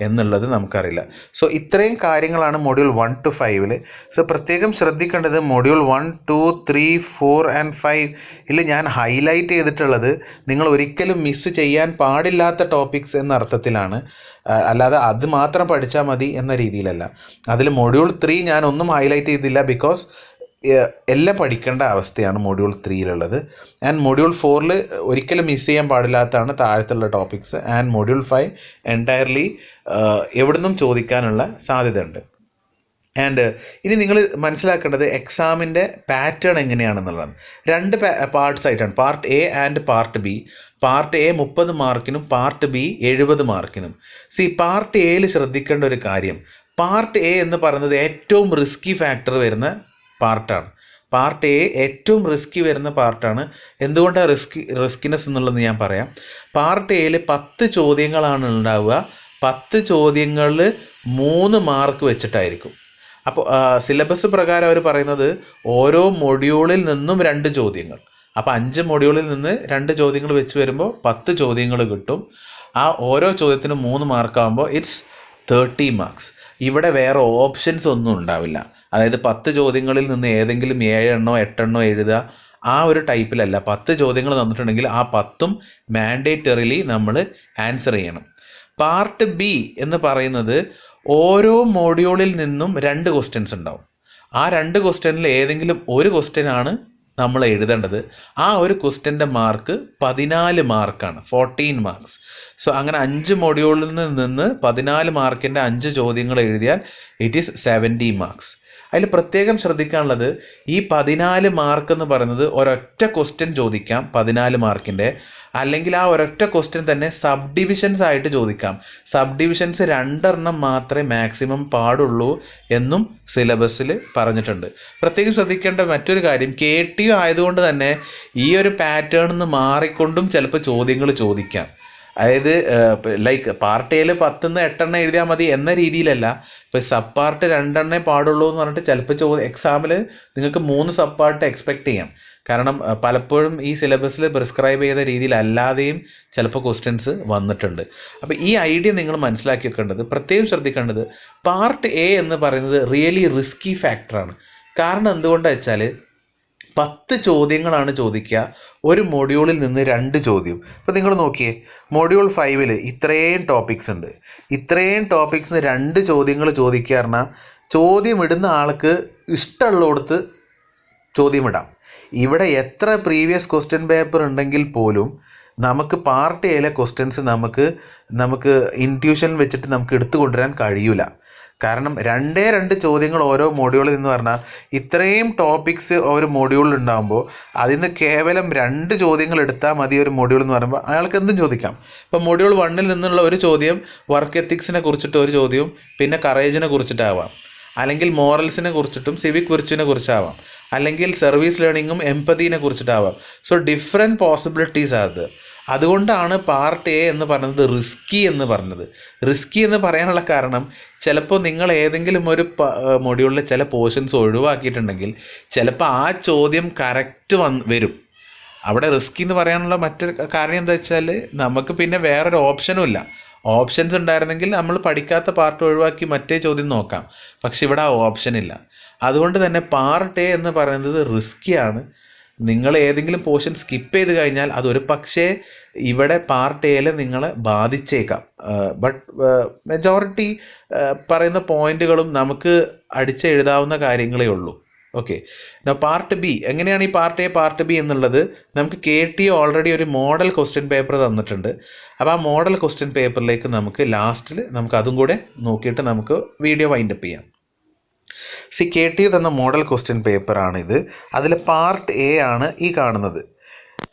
എന്നുള്ളത് നമുക്കറിയില്ല. സോ ഇത്രയും കാര്യങ്ങളാണ് മൊഡ്യൂൾ 1 to 5. സോ പ്രത്യേകം ശ്രദ്ധിക്കേണ്ടത് മൊഡ്യൂൾ 1, 2, 3, 4 and 5 ഞാൻ ഹൈലൈറ്റ് ചെയ്തിട്ടുള്ളത് നിങ്ങൾ ഒരിക്കലും മിസ് ചെയ്യാൻ പാടില്ലാത്ത ടോപ്പിക്സ് എന്ന അർത്ഥത്തിലാണ്, അല്ലാതെ അത് മാത്രം പഠിച്ചാൽ മതി എന്ന രീതിയിലല്ല. അതിൽ മൊഡ്യൂൾ 3 ഞാൻ ഒന്നും ഹൈലൈറ്റ് ചെയ്തില്ല, ബിക്കോസ് എല്ലാം പഠിക്കേണ്ട അവസ്ഥയാണ് മൊഡ്യൂൾ 3 ആൻഡ് മൊഡ്യൂൾ 4 ഒരിക്കലും മിസ് ചെയ്യാൻ പാടില്ലാത്തതാണ് താഴത്തുള്ള ടോപ്പിക്സ്. ആൻഡ് മൊഡ്യൂൾ 5 എൻറ്റയർലി എവിടുന്നും ചോദിക്കാനുള്ള സാധ്യതയുണ്ട്. ആൻഡ് ഇനി നിങ്ങൾ മനസ്സിലാക്കേണ്ടത് എക്സാമിൻ്റെ പാറ്റേൺ എങ്ങനെയാണെന്നുള്ളതാണ്. 2 പാർട്സ് ആയിട്ടാണ്, part A and part B. Part A 30 മാർക്കിനും പാർട്ട് ബി 70 മാർക്കിനും. പാർട്ട് എയിൽ ശ്രദ്ധിക്കേണ്ട ഒരു കാര്യം, പാർട്ട് എ എന്ന് പറയുന്നത് ഏറ്റവും റിസ്കി ഫാക്ടർ വരുന്ന പാർട്ടാണ്. പാർട്ട് എ ഏറ്റവും റിസ്കി വരുന്ന പാർട്ടാണ്. എന്തുകൊണ്ടാണ് റിസ്കിനെസ് എന്നുള്ളത് ഞാൻ പറയാം. പാർട്ട് എയിൽ 10 ചോദ്യങ്ങളാണ് ഉണ്ടാവുക. 10 ചോദ്യങ്ങളിൽ 3 മാർക്ക് വെച്ചിട്ടായിരിക്കും. അപ്പോൾ സിലബസ് പ്രകാരം അവർ പറയുന്നത് ഓരോ മൊഡ്യൂളിൽ നിന്നും 2 ചോദ്യങ്ങൾ. അപ്പോൾ 5 മൊഡ്യൂളിൽ നിന്ന് 2 ചോദ്യങ്ങൾ വെച്ച് വരുമ്പോൾ 10 ചോദ്യങ്ങൾ കിട്ടും. ആ ഓരോ ചോദ്യത്തിനും 3 മാർക്കാകുമ്പോൾ ഇറ്റ്സ് 30 മാർക്സ്. ഇവിടെ വേറെ ഓപ്ഷൻസ് ഒന്നും ഉണ്ടാവില്ല. അതായത് 10 ചോദ്യങ്ങളിൽ നിന്ന് ഏതെങ്കിലും 7 എണ്ണോ 8 എണ്ണോ എഴുതുക, ആ ഒരു ടൈപ്പിലല്ല. 10 ചോദ്യങ്ങൾ തന്നിട്ടുണ്ടെങ്കിൽ ആ 10ഉം മാൻഡേറ്ററിലി നമ്മൾ ആൻസർ ചെയ്യണം. പാർട്ട് ബി എന്ന് പറയുന്നത് ഓരോ മോഡ്യൂളിൽ നിന്നും 2 ക്വസ്റ്റ്യൻസ് ഉണ്ടാവും. ആ 2 ക്വസ്റ്റ്യനിൽ ഏതെങ്കിലും ഒരു ക്വസ്റ്റ്യനാണ് നമ്മൾ എഴുതേണ്ടത്. ആ ഒരു ക്വസ്റ്റ്യൻ്റെ മാർക്ക് 14 മാർക്കാണ്, 14 മാർക്സ്. സോ അങ്ങനെ 5 മൊഡ്യൂളിൽ നിന്ന് 14 മാർക്കിൻ്റെ 5 ചോദ്യങ്ങൾ എഴുതിയാൽ ഇറ്റ് ഈസ് 70 മാർക്സ്. അതിൽ പ്രത്യേകം ശ്രദ്ധിക്കാനുള്ളത്, ഈ 14 മാർക്ക് എന്ന് പറയുന്നത് ഒരൊറ്റ ക്വസ്റ്റ്യൻ ചോദിക്കാം 14 മാർക്കിൻ്റെ, അല്ലെങ്കിൽ ആ ഒരൊറ്റ ക്വസ്റ്റ്യൻ തന്നെ സബ് ഡിവിഷൻസ് ആയിട്ട് ചോദിക്കാം. സബ് ഡിവിഷൻസ് 2 എണ്ണം മാത്രമേ മാക്സിമം പാടുള്ളൂ എന്നും സിലബസിൽ പറഞ്ഞിട്ടുണ്ട്. പ്രത്യേകം ശ്രദ്ധിക്കേണ്ട മറ്റൊരു കാര്യം, KTU ആയതുകൊണ്ട് തന്നെ ഈ ഒരു പാറ്റേണിൽ നിന്ന് മാറിക്കൊണ്ടും ചിലപ്പോൾ ചോദ്യങ്ങൾ ചോദിക്കാം. അതായത് ലൈക്ക് പാർട്ട് എയിൽ 10 8 എഴുതിയാൽ മതി എന്ന രീതിയിലല്ല. ഇപ്പോൾ സബ് പാർട്ട് 2 എണ്ണേ പാടുള്ളൂ എന്ന് പറഞ്ഞിട്ട് ചിലപ്പോൾ എക്സാമിൽ നിങ്ങൾക്ക് 3 സബ് പാർട്ട് എക്സ്പെക്റ്റ് ചെയ്യാം. കാരണം പലപ്പോഴും ഈ സിലബസിൽ പ്രിസ്ക്രൈബ് ചെയ്ത രീതിയിലല്ലാതെയും ചിലപ്പോൾ ക്വസ്റ്റ്യൻസ് വന്നിട്ടുണ്ട്. അപ്പോൾ ഈ ഐഡിയ നിങ്ങൾ മനസ്സിലാക്കി വെക്കേണ്ടത്, പ്രത്യേകം ശ്രദ്ധിക്കേണ്ടത്, പാർട്ട് എ എന്ന് പറയുന്നത് റിയലി റിസ്കി ഫാക്ടറാണ്. കാരണം എന്തുകൊണ്ടാണെന്ന് വെച്ചാൽ 10 ചോദ്യങ്ങളാണ് ചോദിക്കുക, ഒരു മൊഡ്യൂളിൽ നിന്ന് 2 ചോദ്യം. ഇപ്പോൾ നിങ്ങൾ നോക്കിയേ, മൊഡ്യൂൾ 5 ഇത്രയും ടോപ്പിക്സ് ഉണ്ട്. ഇത്രയും ടോപ്പിക്സിന് 2 ചോദ്യങ്ങൾ ചോദിക്കുക പറഞ്ഞാൽ ചോദ്യം ഇടുന്ന ആൾക്ക് ഇഷ്ടമുള്ളിടത്ത് ചോദ്യം ഇടാം. ഇവിടെ എത്ര പ്രീവിയസ് ക്വസ്റ്റ്യൻ പേപ്പർ ഉണ്ടെങ്കിൽ പോലും നമുക്ക് പാർട്ട് എയിലെ ക്വസ്റ്റ്യൻസ് നമുക്ക് ഇൻറ്റ്യൂഷൻ വെച്ചിട്ട് നമുക്ക് എടുത്തു കൊണ്ടുവരാൻ കഴിയില്ല. കാരണം 2 ചോദ്യങ്ങൾ ഓരോ മൊഡ്യൂളിൽ നിന്ന് പറഞ്ഞാൽ ഇത്രയും ടോപ്പിക്സ് ഒരു മൊഡ്യൂളിൽ ഉണ്ടാകുമ്പോൾ അതിൽ നിന്ന് കേവലം 2 ചോദ്യങ്ങൾ എടുത്താൽ മതി ഒരു മൊഡ്യൂൾ എന്ന് പറയുമ്പോൾ അയാൾക്ക് എന്തും ചോദിക്കാം. ഇപ്പോൾ മൊഡ്യൂൾ 1 നിന്നുള്ള ഒരു ചോദ്യം വർക്ക് എത്തിക്സിനെ കുറിച്ചിട്ട് ഒരു ചോദ്യവും പിന്നെ കറേജിനെ കുറിച്ചിട്ടാവാം, അല്ലെങ്കിൽ മോറൽസിനെ കുറിച്ചിട്ടും സിവിക് വിർച്യൂവിനെ കുറിച്ചാവാം, അല്ലെങ്കിൽ സർവീസ് ലേണിങ്ങും എംപതിനെ കുറിച്ചിട്ടാവാം. സോ ഡിഫറെൻറ്റ് പോസിബിലിറ്റീസ് അത്. അതുകൊണ്ടാണ് പാർട്ട് എ എന്ന് പറയുന്നത് റിസ്കി എന്ന് പറഞ്ഞത്. റിസ്കി എന്ന് പറയാനുള്ള കാരണം ചിലപ്പോൾ നിങ്ങൾ ഏതെങ്കിലും ഒരു മൊഡ്യൂളിൽ ചില പോർഷൻസ് ഒഴിവാക്കിയിട്ടുണ്ടെങ്കിൽ ചിലപ്പോൾ ആ ചോദ്യം കറക്റ്റ് വരും. അവിടെ റിസ്കി എന്ന് പറയാനുള്ള മറ്റൊരു കാര്യം എന്താ വെച്ചാൽ നമുക്ക് പിന്നെ വേറൊരു ഓപ്ഷനും ഇല്ല. ഓപ്ഷൻസ് ഉണ്ടായിരുന്നെങ്കിൽ നമ്മൾ പഠിക്കാത്ത പാർട്ട് ഒഴിവാക്കി മറ്റേ ചോദ്യം നോക്കാം. പക്ഷെ ഇവിടെ ആ ഓപ്ഷൻ ഇല്ല. അതുകൊണ്ട് തന്നെ പാർട്ട് എ എന്ന് പറയുന്നത് റിസ്ക്കിയാണ്. നിങ്ങൾ ഏതെങ്കിലും പോർഷൻ സ്കിപ്പ് ചെയ്ത് കഴിഞ്ഞാൽ അതൊരു പക്ഷേ ഇവിടെ പാർട്ട് എയിൽ നിങ്ങളെ ബാധിച്ചേക്കാം. ബട്ട് മെജോറിറ്റി പറയുന്ന പോയിന്റുകളും നമുക്ക് അടിച്ചെഴുതാവുന്ന കാര്യങ്ങളേ ഉള്ളൂ. ഓക്കെ, പാർട്ട് ബി എങ്ങനെയാണ്? ഈ പാർട്ട് എ പാർട്ട് ബി എന്നുള്ളത് നമുക്ക് KT ഓൾറെഡി ഒരു മോഡൽ ക്വസ്റ്റ്യൻ പേപ്പർ തന്നിട്ടുണ്ട്. അപ്പോൾ ആ മോഡൽ ക്വസ്റ്റ്യൻ പേപ്പറിലേക്ക് നമുക്ക് ലാസ്റ്റിൽ നമുക്ക് അതും കൂടെ നോക്കിയിട്ട് നമുക്ക് വീഡിയോ വൈൻഡപ്പ് ചെയ്യാം. KT തന്ന മോഡൽ ക്വസ്റ്റ്യൻ പേപ്പറാണിത്. അതിൽ പാർട്ട് എ ആണ് ഈ കാണുന്നത്.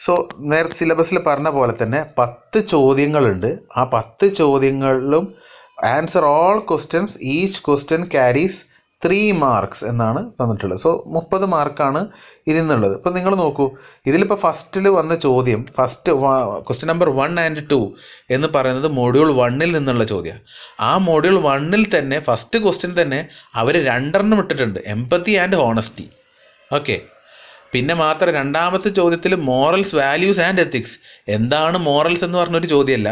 സോ നേരത്തെ സിലബസിൽ പറഞ്ഞ പോലെ തന്നെ 10 ചോദ്യങ്ങളുണ്ട്. ആ 10 ചോദ്യങ്ങളിലും answer all questions, each question carries 3 marks എന്നാണ് തന്നിട്ടുള്ളത്. സോ 30 മാർക്കാണ് ഇതിൽ നിന്നുള്ളത്. ഇപ്പോൾ നിങ്ങൾ നോക്കൂ, ഇതിലിപ്പോൾ ഫസ്റ്റിൽ വന്ന ചോദ്യം, ക്വസ്റ്റ്യൻ നമ്പർ 1 and 2 എന്ന് പറയുന്നത് മൊഡ്യൂൾ 1 നിന്നുള്ള ചോദ്യമാണ്. ആ മൊഡ്യൂൾ 1 തന്നെ ഫസ്റ്റ് ക്വസ്റ്റ്യൻ തന്നെ അവർ 2 ഇട്ടിട്ടുണ്ട്, എംപതി ആൻഡ് ഹോണസ്റ്റി. ഓക്കെ, പിന്നെ മാത്രം രണ്ടാമത്തെ ചോദ്യത്തിൽ മോറൽസ്, വാല്യൂസ് ആൻഡ് എത്തിക്സ്. എന്താണ് മോറൽസ് എന്ന് പറഞ്ഞൊരു ചോദ്യമല്ല.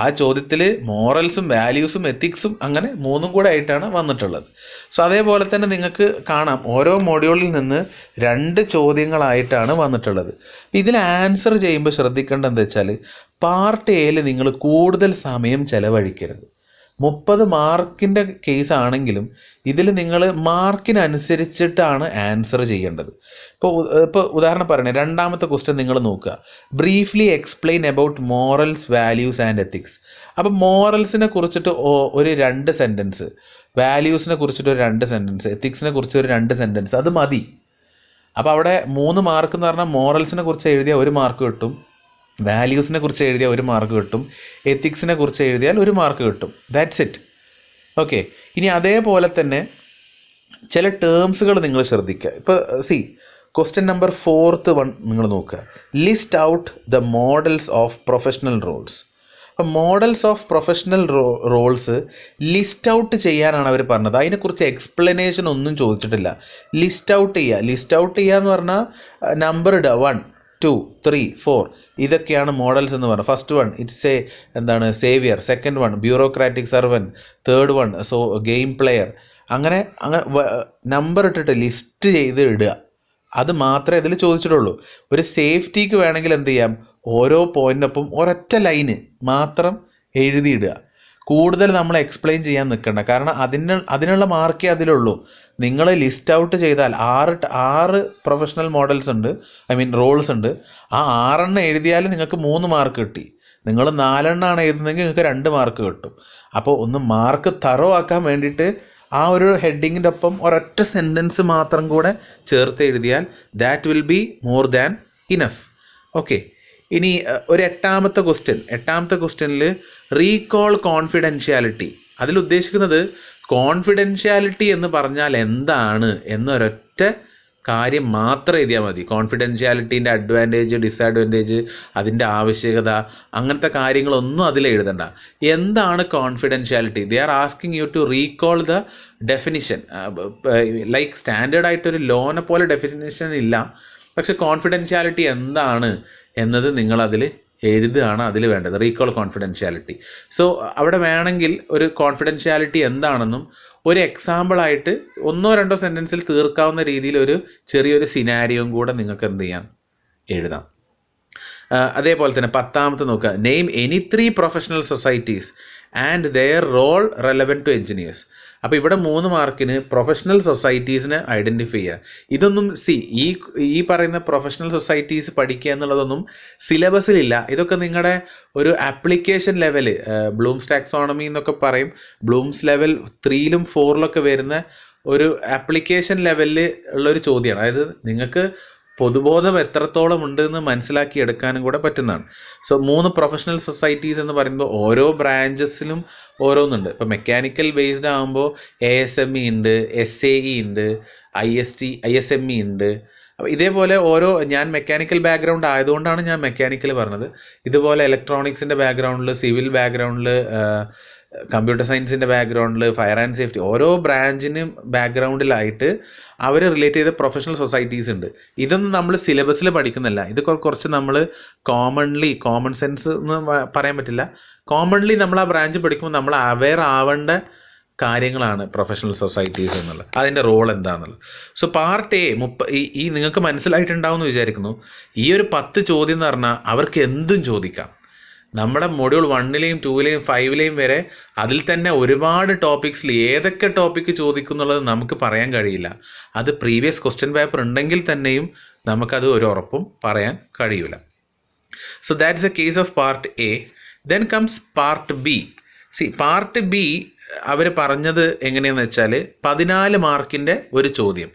ആ ചോദ്യത്തിൽ മോറൽസും വാല്യൂസും എത്തിക്സും അങ്ങനെ 3 കൂടെ ആയിട്ടാണ് വന്നിട്ടുള്ളത്. സോ അതേപോലെ തന്നെ നിങ്ങൾക്ക് കാണാം ഓരോ മൊഡ്യൂളിൽ നിന്ന് 2 ചോദ്യങ്ങളായിട്ടാണ് വന്നിട്ടുള്ളത്. ഇതിൽ ആൻസർ ചെയ്യുമ്പോൾ ശ്രദ്ധിക്കേണ്ടത് എന്താ വെച്ചാൽ പാർട്ട് എയിൽ നിങ്ങൾ കൂടുതൽ സമയം ചിലവഴിക്കരുത്. 30 മാർക്കിൻ്റെ കേസ് ആണെങ്കിലും ഇതിൽ നിങ്ങൾ മാർക്കിനനുസരിച്ചിട്ടാണ് ആൻസർ ചെയ്യേണ്ടത്. ഇപ്പോൾ ഉദാഹരണം പറയണേ, രണ്ടാമത്തെ ക്വസ്റ്റ്യൻ നിങ്ങൾ നോക്കുക, briefly explain about morals, values and ethics. അപ്പോൾ മോറൽസിനെ കുറിച്ചിട്ട് ഒരു 2 സെൻറ്റൻസ്, വാല്യൂസിനെ കുറിച്ചിട്ട് ഒരു 2 സെൻറ്റൻസ്, എത്തിക്സിനെ കുറിച്ച് ഒരു 2 സെൻറ്റൻസ്, അത് മതി. അപ്പോൾ അവിടെ 3 മാർക്ക് എന്ന് പറഞ്ഞാൽ മോറൽസിനെ കുറിച്ച് എഴുതിയാൽ 1 മാർക്ക് കിട്ടും, വാല്യൂസിനെ കുറിച്ച് എഴുതിയാൽ 1 മാർക്ക് കിട്ടും, എത്തിക്സിനെ കുറിച്ച് എഴുതിയാൽ 1 മാർക്ക് കിട്ടും. That's it. ഓക്കെ, ഇനി അതേപോലെ തന്നെ ചില ടേംസുകൾ നിങ്ങൾ ശ്രദ്ധിക്കുക. ഇപ്പോൾ ക്വസ്റ്റ്യൻ നമ്പർ 4th നിങ്ങൾ നോക്കുക, list out the models of professional roles. അപ്പോൾ models of professional roles list out ചെയ്യാനാണ് അവർ പറഞ്ഞത്. അതിനെക്കുറിച്ച് എക്സ്പ്ലനേഷൻ ഒന്നും ചോദിച്ചിട്ടില്ല. ലിസ്റ്റ് ഔട്ട് ചെയ്യുക എന്ന് പറഞ്ഞാൽ നമ്പർ ഇടുക, 1, 2, 3, 4 ഇതൊക്കെയാണ് മോഡൽസ് എന്ന് പറഞ്ഞത്. First one it's saviour, second one bureaucratic servant, third one game player. അങ്ങനെ നമ്പർ ഇട്ടിട്ട് ലിസ്റ്റ് ചെയ്ത് ഇടുക. അത് മാത്രമേ ഇതിൽ ചോദിച്ചിട്ടുള്ളൂ. ഒരു സേഫ്റ്റിക്ക് വേണമെങ്കിൽ എന്ത് ചെയ്യാം, ഓരോ പോയിൻ്റിനൊപ്പം ഒരൊറ്റ ലൈന് മാത്രം എഴുതിയിടുക. കൂടുതൽ നമ്മൾ എക്സ്പ്ലെയിൻ ചെയ്യാൻ നിൽക്കണ്ട. കാരണം അതിനുള്ള മാർക്കേ അതിലുള്ളൂ. നിങ്ങൾ ലിസ്റ്റ് ഔട്ട് ചെയ്താൽ 6 പ്രൊഫഷണൽ മോഡൽസ് ഉണ്ട്, റോൾസ് ഉണ്ട്. ആ 6 എഴുതിയാൽ നിങ്ങൾക്ക് 3 മാർക്ക് കിട്ടി. നിങ്ങൾ 4 എഴുതുന്നതെങ്കിൽ നിങ്ങൾക്ക് 2 മാർക്ക് കിട്ടും. അപ്പോൾ ഒന്ന് മാർക്ക് തറോ ആക്കാൻ വേണ്ടിയിട്ട് ആ ഒരു ഹെഡിങ്ങിൻ്റെ ഒപ്പം ഒരൊറ്റ സെൻറ്റൻസ് മാത്രം കൂടെ ചേർത്ത് എഴുതിയാൽ that will be more than enough. Okay, ഇനി ഒരു 8ാമത്തെ ക്വസ്റ്റ്യനിൽ റീകോൾ കോൺഫിഡൻഷ്യാലിറ്റി. അതിലുദ്ദേശിക്കുന്നത് കോൺഫിഡൻഷ്യാലിറ്റി എന്ന് പറഞ്ഞാൽ എന്താണ് എന്നൊരൊറ്റ കാര്യം മാത്രം എഴുതിയാൽ മതി. കോൺഫിഡൻഷ്യാലിറ്റീൻ്റെ അഡ്വാൻറ്റേജ്, ഡിസഡ്വാൻറ്റേജ്, അതിൻ്റെ ആവശ്യകത, അങ്ങനത്തെ കാര്യങ്ങളൊന്നും അതിൽ എഴുതണ്ട. എന്താണ് confidentiality? They are asking you to recall the definition. Like standard ആയിട്ടൊരു ലോനെ പോലെ ഡെഫിനിഷൻ ഇല്ല, പക്ഷെ കോൺഫിഡൻഷ്യാലിറ്റി എന്താണ് എന്നത് നിങ്ങളതിൽ എഴുതുകയാണ് അതിൽ വേണ്ടത്, റീകോൾ കോൺഫിഡൻഷ്യാലിറ്റി. സോ അവിടെ വേണമെങ്കിൽ ഒരു കോൺഫിഡൻഷ്യാലിറ്റി എന്താണെന്നും ഒരു എക്സാമ്പിളായിട്ട് 1-2 സെൻറ്റൻസിൽ തീർക്കാവുന്ന രീതിയിൽ ഒരു ചെറിയൊരു സിനാരിയോയും കൂടെ നിങ്ങൾക്ക് എന്ത് ചെയ്യാം, എഴുതാം. അതേപോലെ തന്നെ 10ാമത്തെ നോക്കുക, name any 3 professional societies and their role relevant to engineers. അപ്പോൾ ഇവിടെ 3 മാർക്കിന് പ്രൊഫഷണൽ സൊസൈറ്റീസിനെ ഐഡൻറ്റിഫൈ ചെയ്യുക. ഇതൊന്നും ഈ പറയുന്ന പ്രൊഫഷണൽ സൊസൈറ്റീസ് പഠിക്കുക എന്നുള്ളതൊന്നും സിലബസിലില്ല. ഇതൊക്കെ നിങ്ങളുടെ ഒരു ആപ്ലിക്കേഷൻ ലെവൽ, ബ്ലൂംസ് ടാക്സോണമി എന്നൊക്കെ പറയും, ബ്ലൂംസ് ലെവൽ 3ലും 4ലൊക്കെ വരുന്ന ഒരു ആപ്ലിക്കേഷൻ ലെവലിൽ ഉള്ളൊരു ചോദ്യമാണ്. അതായത് നിങ്ങൾക്ക് പൊതുബോധം എത്രത്തോളം ഉണ്ടെന്ന് മനസ്സിലാക്കി എടുക്കാനും കൂടെ പറ്റുന്നതാണ്. സോ 3 പ്രൊഫഷണൽ സൊസൈറ്റീസ് എന്ന് പറയുമ്പോൾ ഓരോ ബ്രാഞ്ചസിലും ഓരോന്നുണ്ട്. ഇപ്പോൾ മെക്കാനിക്കൽ ബേസ്ഡ് ആകുമ്പോൾ ASME ഉണ്ട്, SAE ഉണ്ട്, ISME ഉണ്ട്. അപ്പോൾ ഇതേപോലെ ഞാൻ മെക്കാനിക്കൽ ബാക്ക്ഗ്രൗണ്ട് ആയതുകൊണ്ടാണ് ഞാൻ മെക്കാനിക്കൽ പറഞ്ഞത്. ഇതുപോലെ ഇലക്ട്രോണിക്സിൻ്റെ ബാക്ക്ഗ്രൗണ്ടിൽ, സിവിൽ ബാക്ക്ഗ്രൗണ്ടിൽ, കമ്പ്യൂട്ടർ സയൻസിൻ്റെ ബാക്ക്ഗ്രൗണ്ടിൽ, ഫയർ ആൻഡ് സേഫ്റ്റി, ഓരോ ബ്രാഞ്ചിനും ബാക്ക്ഗ്രൗണ്ടിലായിട്ട് അവർ റിലേറ്റ് ചെയ്ത പ്രൊഫഷണൽ സൊസൈറ്റീസ് ഉണ്ട്. ഇതൊന്നും നമ്മൾ സിലബസിൽ പഠിക്കുന്നില്ല. ഇത് കുറച്ച് നമ്മൾ കോമൺ സെൻസ് എന്ന് പറയാൻ പറ്റില്ല, കോമൺലി നമ്മൾ ആ ബ്രാഞ്ച് പഠിക്കുമ്പോൾ നമ്മൾ അവെയർ ആവേണ്ട കാര്യങ്ങളാണ് പ്രൊഫഷണൽ സൊസൈറ്റീസ് എന്നുള്ളത്, അതിൻ്റെ റോൾ എന്താണെന്നുള്ളത്. സോ പാർട്ട് എ ഈ നിങ്ങൾക്ക് മനസ്സിലായിട്ടുണ്ടാവും എന്ന് വിചാരിക്കുന്നു. ഈ ഒരു 10 ചോദ്യം എന്ന് പറഞ്ഞാൽ അവർക്ക് എന്തും ചോദിക്കാം. നമ്മുടെ മൊഡ്യൂൾ 1ലെയും 2ലെയും 5ലെയും വരെ അതിൽ തന്നെ ഒരുപാട് ടോപ്പിക്സിൽ ഏതൊക്കെ ടോപ്പിക്ക് ചോദിക്കുന്നുള്ളത് നമുക്ക് പറയാൻ കഴിയില്ല. അത് പ്രീവിയസ് ക്വസ്റ്റ്യൻ പേപ്പർ ഉണ്ടെങ്കിൽ തന്നെയും നമുക്കത് ഒരു ഉറപ്പും പറയാൻ കഴിയില്ല. So that's a case of part A. Then comes part B. Part B അവർ പറഞ്ഞത് എങ്ങനെയാണെന്ന് വെച്ചാൽ 14 മാർക്കിൻ്റെ ഒരു ചോദ്യം,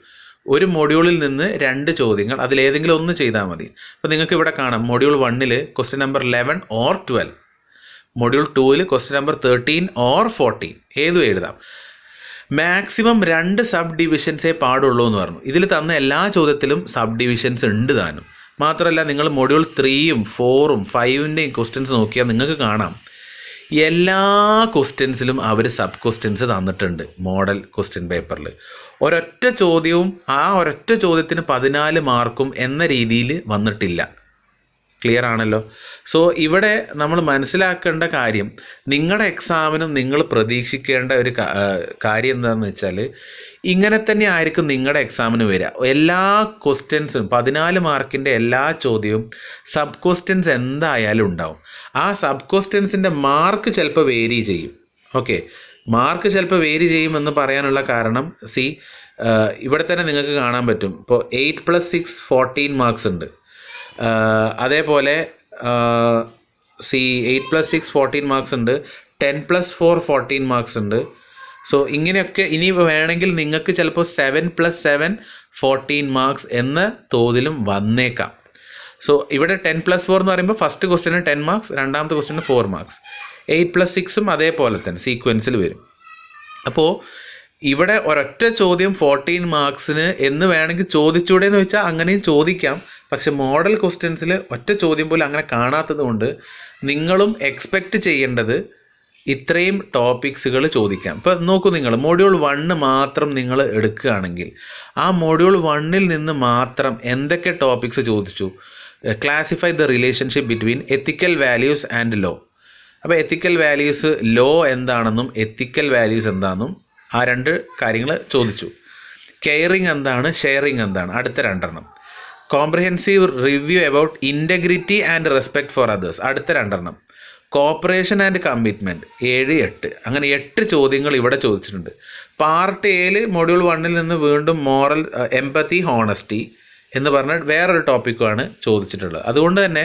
ഒരു മൊഡ്യൂളിൽ നിന്ന് 2 ചോദ്യങ്ങൾ, അതിലേതെങ്കിലും ഒന്ന് ചെയ്താൽ മതി. അപ്പോൾ നിങ്ങൾക്ക് ഇവിടെ കാണാം, മൊഡ്യൂൾ 1ൽ ക്വസ്റ്റ്യൻ നമ്പർ 11 ഓർ 12, മൊഡ്യൂൾ 2ൽ ക്വസ്റ്റ്യൻ നമ്പർ 13 ഓർ 14, ഏതും എഴുതാം. മാക്സിമം 2 സബ് ഡിവിഷൻസേ പാടുള്ളൂ എന്ന് പറഞ്ഞു. ഇതിൽ തന്ന എല്ലാ ചോദ്യത്തിലും സബ് ഡിവിഷൻസ് ഉണ്ട് താനും. മാത്രമല്ല നിങ്ങൾ മൊഡ്യൂൾ 3ഉം 4ഉം 5ൻ്റെയും ക്വസ്റ്റ്യൻസ് നോക്കിയാൽ നിങ്ങൾക്ക് കാണാം എല്ലാ ക്വസ്റ്റ്യൻസിലും അവർ സബ് ക്വസ്റ്റ്യൻസ് തന്നിട്ടുണ്ട്. മോഡൽ ക്വസ്റ്റ്യൻ പേപ്പറിൽ ഒരൊറ്റ ചോദ്യവും ആ ഒരൊറ്റ ചോദ്യത്തിന് 14 മാർക്കും എന്ന രീതിയിൽ വന്നിട്ടില്ല. ക്ലിയർ ആണല്ലോ? സോ ഇവിടെ നമ്മൾ മനസ്സിലാക്കേണ്ട കാര്യം, നിങ്ങളുടെ എക്സാമിനും നിങ്ങൾ പ്രതീക്ഷിക്കേണ്ട ഒരു കാര്യം എന്താണെന്ന് വെച്ചാൽ, ഇങ്ങനെ തന്നെ ആയിരിക്കും നിങ്ങളുടെ എക്സാമിന് വരിക. എല്ലാ ക്വസ്റ്റ്യൻസും 14 മാർക്കിൻ്റെ എല്ലാ ചോദ്യവും സബ് ക്വസ്റ്റ്യൻസ് എന്തായാലും ഉണ്ടാവും. ആ സബ് ക്വസ്റ്റ്യൻസിൻ്റെ മാർക്ക് ചിലപ്പോൾ വേരി ചെയ്യും. ഓക്കെ, മാർക്ക് ചിലപ്പോൾ വേരി ചെയ്യുമെന്ന് പറയാനുള്ള കാരണം ഇവിടെ തന്നെ നിങ്ങൾക്ക് കാണാൻ പറ്റും. ഇപ്പോൾ 8 + 6 14 മാർക്സ് ഉണ്ട്. അതേപോലെ 8 + 6 14 മാർക്സ് ഉണ്ട്, 10 + 4 14 മാർക്സ് ഉണ്ട്. സോ ഇങ്ങനെയൊക്കെ ഇനി വേണമെങ്കിൽ നിങ്ങൾക്ക് ചിലപ്പോൾ 7 + 7 14 മാർക്സ് എന്ന തോതിലും വന്നേക്കാം. സോ ഇവിടെ 10 + 4 എന്ന് പറയുമ്പോൾ ഫസ്റ്റ് ക്വസ്റ്റ്യന് 10 മാർക്സ്, രണ്ടാമത്തെ ക്വസ്റ്റ്യന് 4 മാർക്സ്. 8 + 6ഉം അതേപോലെ തന്നെ സീക്വൻസിൽ വരും. അപ്പോൾ ഇവിടെ ഒരൊറ്റ ചോദ്യം 14 മാർക്സിന് എന്ന് വേണമെങ്കിൽ ചോദിച്ചൂടെ എന്ന് വെച്ചാൽ അങ്ങനെയും ചോദിക്കാം. പക്ഷെ മോഡൽ ക്വസ്റ്റ്യൻസിൽ ഒറ്റ ചോദ്യം പോലും അങ്ങനെ കാണാത്തത് കൊണ്ട് നിങ്ങളും എക്സ്പെക്റ്റ് ചെയ്യേണ്ടത് ഇത്രയും ടോപ്പിക്സുകൾ ചോദിക്കാം. ഇപ്പോൾ നോക്കൂ, നിങ്ങൾ മൊഡ്യൂൾ 1 മാത്രം നിങ്ങൾ എടുക്കുകയാണെങ്കിൽ ആ മൊഡ്യൂൾ 1ൽ നിന്ന് മാത്രം എന്തൊക്കെ ടോപ്പിക്സ് ചോദിച്ചു? Classify the relationship between ethical values and law. അപ്പോൾ എത്തിക്കൽ വാല്യൂസ്, ലോ എന്താണെന്നും എത്തിക്കൽ വാല്യൂസ് എന്താണെന്നും ആ 2 കാര്യങ്ങൾ ചോദിച്ചു. കെയറിങ് എന്താണ്, ഷെയറിങ് എന്താണ്, അടുത്ത 2 comprehensive review about integrity and respect for others, അടുത്ത 2 കോപ്പറേഷൻ ആൻഡ് കമ്മിറ്റ്മെൻറ്റ് 7, 8, അങ്ങനെ 8 ചോദ്യങ്ങൾ ഇവിടെ ചോദിച്ചിട്ടുണ്ട്. പാർട്ട് എയിൽ മൊഡ്യൂൾ 1ൽ നിന്ന് വീണ്ടും മോറൽ, എംപത്തി, ഹോണസ്റ്റി എന്ന് പറഞ്ഞ വേറൊരു ടോപ്പിക്കുമാണ് ചോദിച്ചിട്ടുള്ളത്. അതുകൊണ്ട് തന്നെ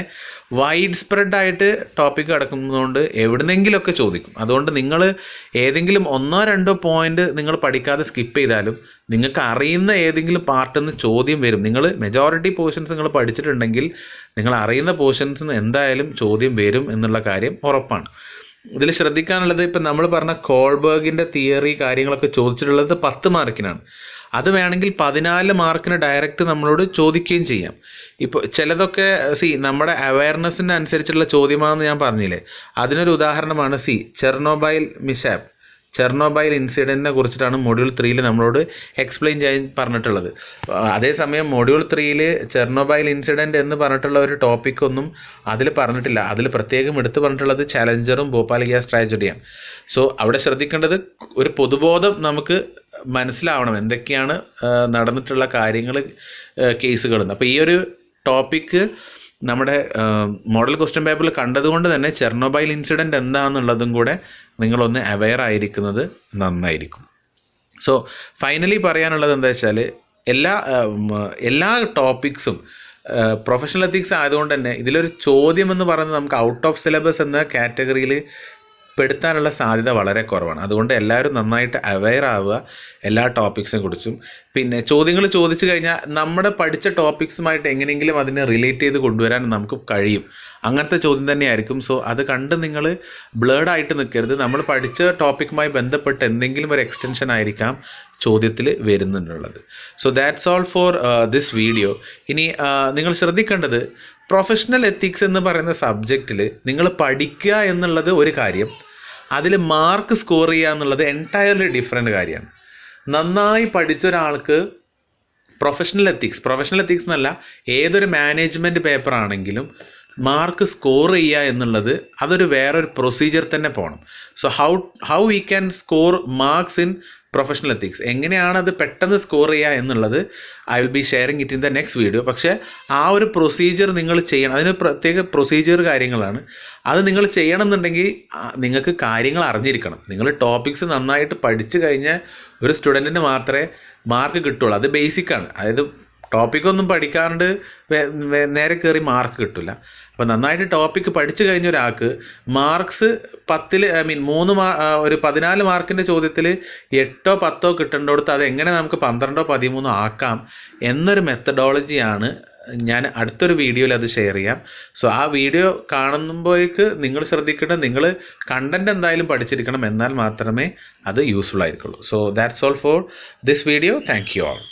വൈഡ് സ്പ്രെഡായിട്ട് ടോപ്പിക്ക് കിടക്കുന്നതുകൊണ്ട് എവിടുന്നെങ്കിലുമൊക്കെ ചോദിക്കും. അതുകൊണ്ട് നിങ്ങൾ ഏതെങ്കിലും 1-2 പോയിൻ്റ് നിങ്ങൾ പഠിക്കാതെ സ്കിപ്പ് ചെയ്താലും നിങ്ങൾക്ക് അറിയുന്ന ഏതെങ്കിലും പാർട്ടിൽ നിന്ന് ചോദ്യം വരും. നിങ്ങൾ മെജോറിറ്റി പോർഷൻസ് നിങ്ങൾ പഠിച്ചിട്ടുണ്ടെങ്കിൽ നിങ്ങൾ അറിയുന്ന പോർഷൻസ് നിന്ന് എന്തായാലും ചോദ്യം വരും എന്നുള്ള കാര്യം ഉറപ്പാണ്. ഇതിൽ ശ്രദ്ധിക്കാനുള്ളത്, ഇപ്പം നമ്മൾ പറഞ്ഞ കോൾബർഗിൻ്റെ തിയറി കാര്യങ്ങളൊക്കെ ചോദിച്ചിട്ടുള്ളത് 10 മാർക്കിനാണ്. അത് വേണമെങ്കിൽ 14 മാർക്കിന് ഡയറക്റ്റ് നമ്മളോട് ചോദിക്കുകയും ചെയ്യാം. ഇപ്പോൾ ചിലതൊക്കെ നമ്മുടെ അവയർനെസ്സിന് അനുസരിച്ചുള്ള ചോദ്യമാണെന്ന് ഞാൻ പറഞ്ഞില്ലേ, അതിനൊരു ഉദാഹരണമാണ് ചെർണോബൈൽ ഇൻസിഡൻറ്റിനെ കുറിച്ചിട്ടാണ് മൊഡ്യൂൾ 3ൽ നമ്മളോട് എക്സ്പ്ലെയിൻ ചെയ്യാൻ പറഞ്ഞിട്ടുള്ളത്. അതേസമയം മൊഡ്യൂൾ 3ൽ ചെർണോബൈൽ ഇൻസിഡൻറ്റ് എന്ന് പറഞ്ഞിട്ടുള്ള ഒരു ടോപ്പിക്കൊന്നും അതിൽ പറഞ്ഞിട്ടില്ല. അതിൽ പ്രത്യേകം എടുത്തു പറഞ്ഞിട്ടുള്ളത് ചലഞ്ചറും ഭോപ്പാൽ ഗ്യാസ് ട്രാജഡിയാണ്. സോ അവിടെ ശ്രദ്ധിക്കേണ്ടത്, ഒരു പൊതുബോധം നമുക്ക് മനസ്സിലാവണം എന്തൊക്കെയാണ് നടന്നിട്ടുള്ള കാര്യങ്ങൾ, കേസുകളെന്ന്. അപ്പോൾ ഈ ഒരു ടോപ്പിക്ക് നമ്മുടെ മോഡൽ ക്വസ്റ്റ്യൻ പേപ്പറിൽ കണ്ടതുകൊണ്ട് തന്നെ ചെർണോബൈൽ ഇൻസിഡൻറ്റ് എന്താണെന്നുള്ളതും കൂടെ നിങ്ങളൊന്ന് അവെയർ ആയിരിക്കുന്നത് നന്നായിരിക്കും. സോ ഫൈനലി പറയാനുള്ളത് എന്താ വെച്ചാൽ എല്ലാ ടോപ്പിക്സും പ്രൊഫഷണൽ എത്തിക്സ് ആയതുകൊണ്ട് തന്നെ ഇതിലൊരു ചോദ്യം എന്ന് പറയുന്നത് നമുക്ക് ഔട്ട് ഓഫ് സിലബസ് എന്ന കാറ്റഗറിയിൽ പെടുത്താനുള്ള സാധ്യത വളരെ കുറവാണ്. അതുകൊണ്ട് എല്ലാവരും നന്നായിട്ട് അവെയർ ആവുക എല്ലാ ടോപ്പിക്സിനെ കുറിച്ചും. പിന്നെ ചോദ്യങ്ങൾ ചോദിച്ചു കഴിഞ്ഞാൽ നമ്മുടെ പഠിച്ച ടോപ്പിക്സുമായിട്ട് എങ്ങനെയെങ്കിലും അതിനെ റിലേറ്റ് ചെയ്ത് കൊണ്ടുവരാൻ നമുക്ക് കഴിയും. അങ്ങനത്തെ ചോദ്യം തന്നെയായിരിക്കും. സോ അത് കണ്ട് നിങ്ങൾ ബ്ലേഡായിട്ട് നിൽക്കരുത്. നമ്മൾ പഠിച്ച ടോപ്പിക്കുമായി ബന്ധപ്പെട്ട് എന്തെങ്കിലും ഒരു എക്സ്റ്റൻഷൻ ആയിരിക്കാം ചോദ്യത്തിൽ വരുന്നുള്ളത്. So that's all for this video. ഇനി നിങ്ങൾ ശ്രദ്ധിക്കേണ്ടത്, പ്രൊഫഷണൽ എത്തിക്സ് എന്ന് പറയുന്ന സബ്ജക്റ്റിൽ നിങ്ങൾ പഠിക്കുക എന്നുള്ളത് ഒരു കാര്യം, അതിൽ മാർക്ക് സ്കോർ ചെയ്യുക എന്നുള്ളത് എൻറ്റയർലി ഡിഫറെൻ്റ് കാര്യമാണ്. നന്നായി പഠിച്ച ഒരാൾക്ക് പ്രൊഫഷണൽ എത്തിക്സ് എന്നല്ല, ഏതൊരു മാനേജ്മെൻറ്റ് പേപ്പർ ആണെങ്കിലും മാർക്ക് സ്കോർ ചെയ്യുക എന്നുള്ളത് അതൊരു വേറൊരു പ്രൊസീജിയർ തന്നെ പോകണം. So how we can score marks in professional ethics, എങ്ങനെയാണ് അത് പെട്ടെന്ന് സ്കോർ ചെയ്യുക എന്നുള്ളത് I will be sharing it in the next video. പക്ഷേ ആ ഒരു പ്രൊസീജിയർ നിങ്ങൾ ചെയ്യണം. അതിന് പ്രത്യേക പ്രൊസീജിയർ കാര്യങ്ങളാണ്. അത് നിങ്ങൾ ചെയ്യണമെന്നുണ്ടെങ്കിൽ നിങ്ങൾക്ക് കാര്യങ്ങൾ അറിഞ്ഞിരിക്കണം. നിങ്ങൾ ടോപ്പിക്സ് നന്നായിട്ട് പഠിച്ചു കഴിഞ്ഞ ഒരു സ്റ്റുഡൻറ്റിന് മാത്രമേ മാർക്ക് കിട്ടുള്ളൂ. അത് ബേസിക്കാണ്. അതായത് ടോപ്പിക്കൊന്നും പഠിക്കാണ്ട് നേരെ കയറി മാർക്ക് കിട്ടില്ല. അപ്പോൾ നന്നായിട്ട് ടോപ്പിക്ക് പഠിച്ചു കഴിഞ്ഞ ഒരാൾക്ക് മാർക്സ് 10 ഒരു 14 മാർക്കിൻ്റെ ചോദ്യത്തിൽ 8 or 10 കിട്ടേണ്ടടുത്ത് അതെങ്ങനെ നമുക്ക് 12 or 13 ആക്കാം എന്നൊരു മെത്തഡോളജിയാണ് ഞാൻ അടുത്തൊരു വീഡിയോയിൽ അത് ഷെയർ ചെയ്യാം. സോ ആ വീഡിയോ കാണുമ്പോഴേക്ക് നിങ്ങൾ ശ്രദ്ധിക്കേണ്ടത്, നിങ്ങൾ കണ്ടൻറ് എന്തായാലും പഠിച്ചിരിക്കണം, എന്നാൽ മാത്രമേ അത് യൂസ്ഫുൾ ആയിരിക്കുള്ളൂ. So that's all for this video. Thank you all.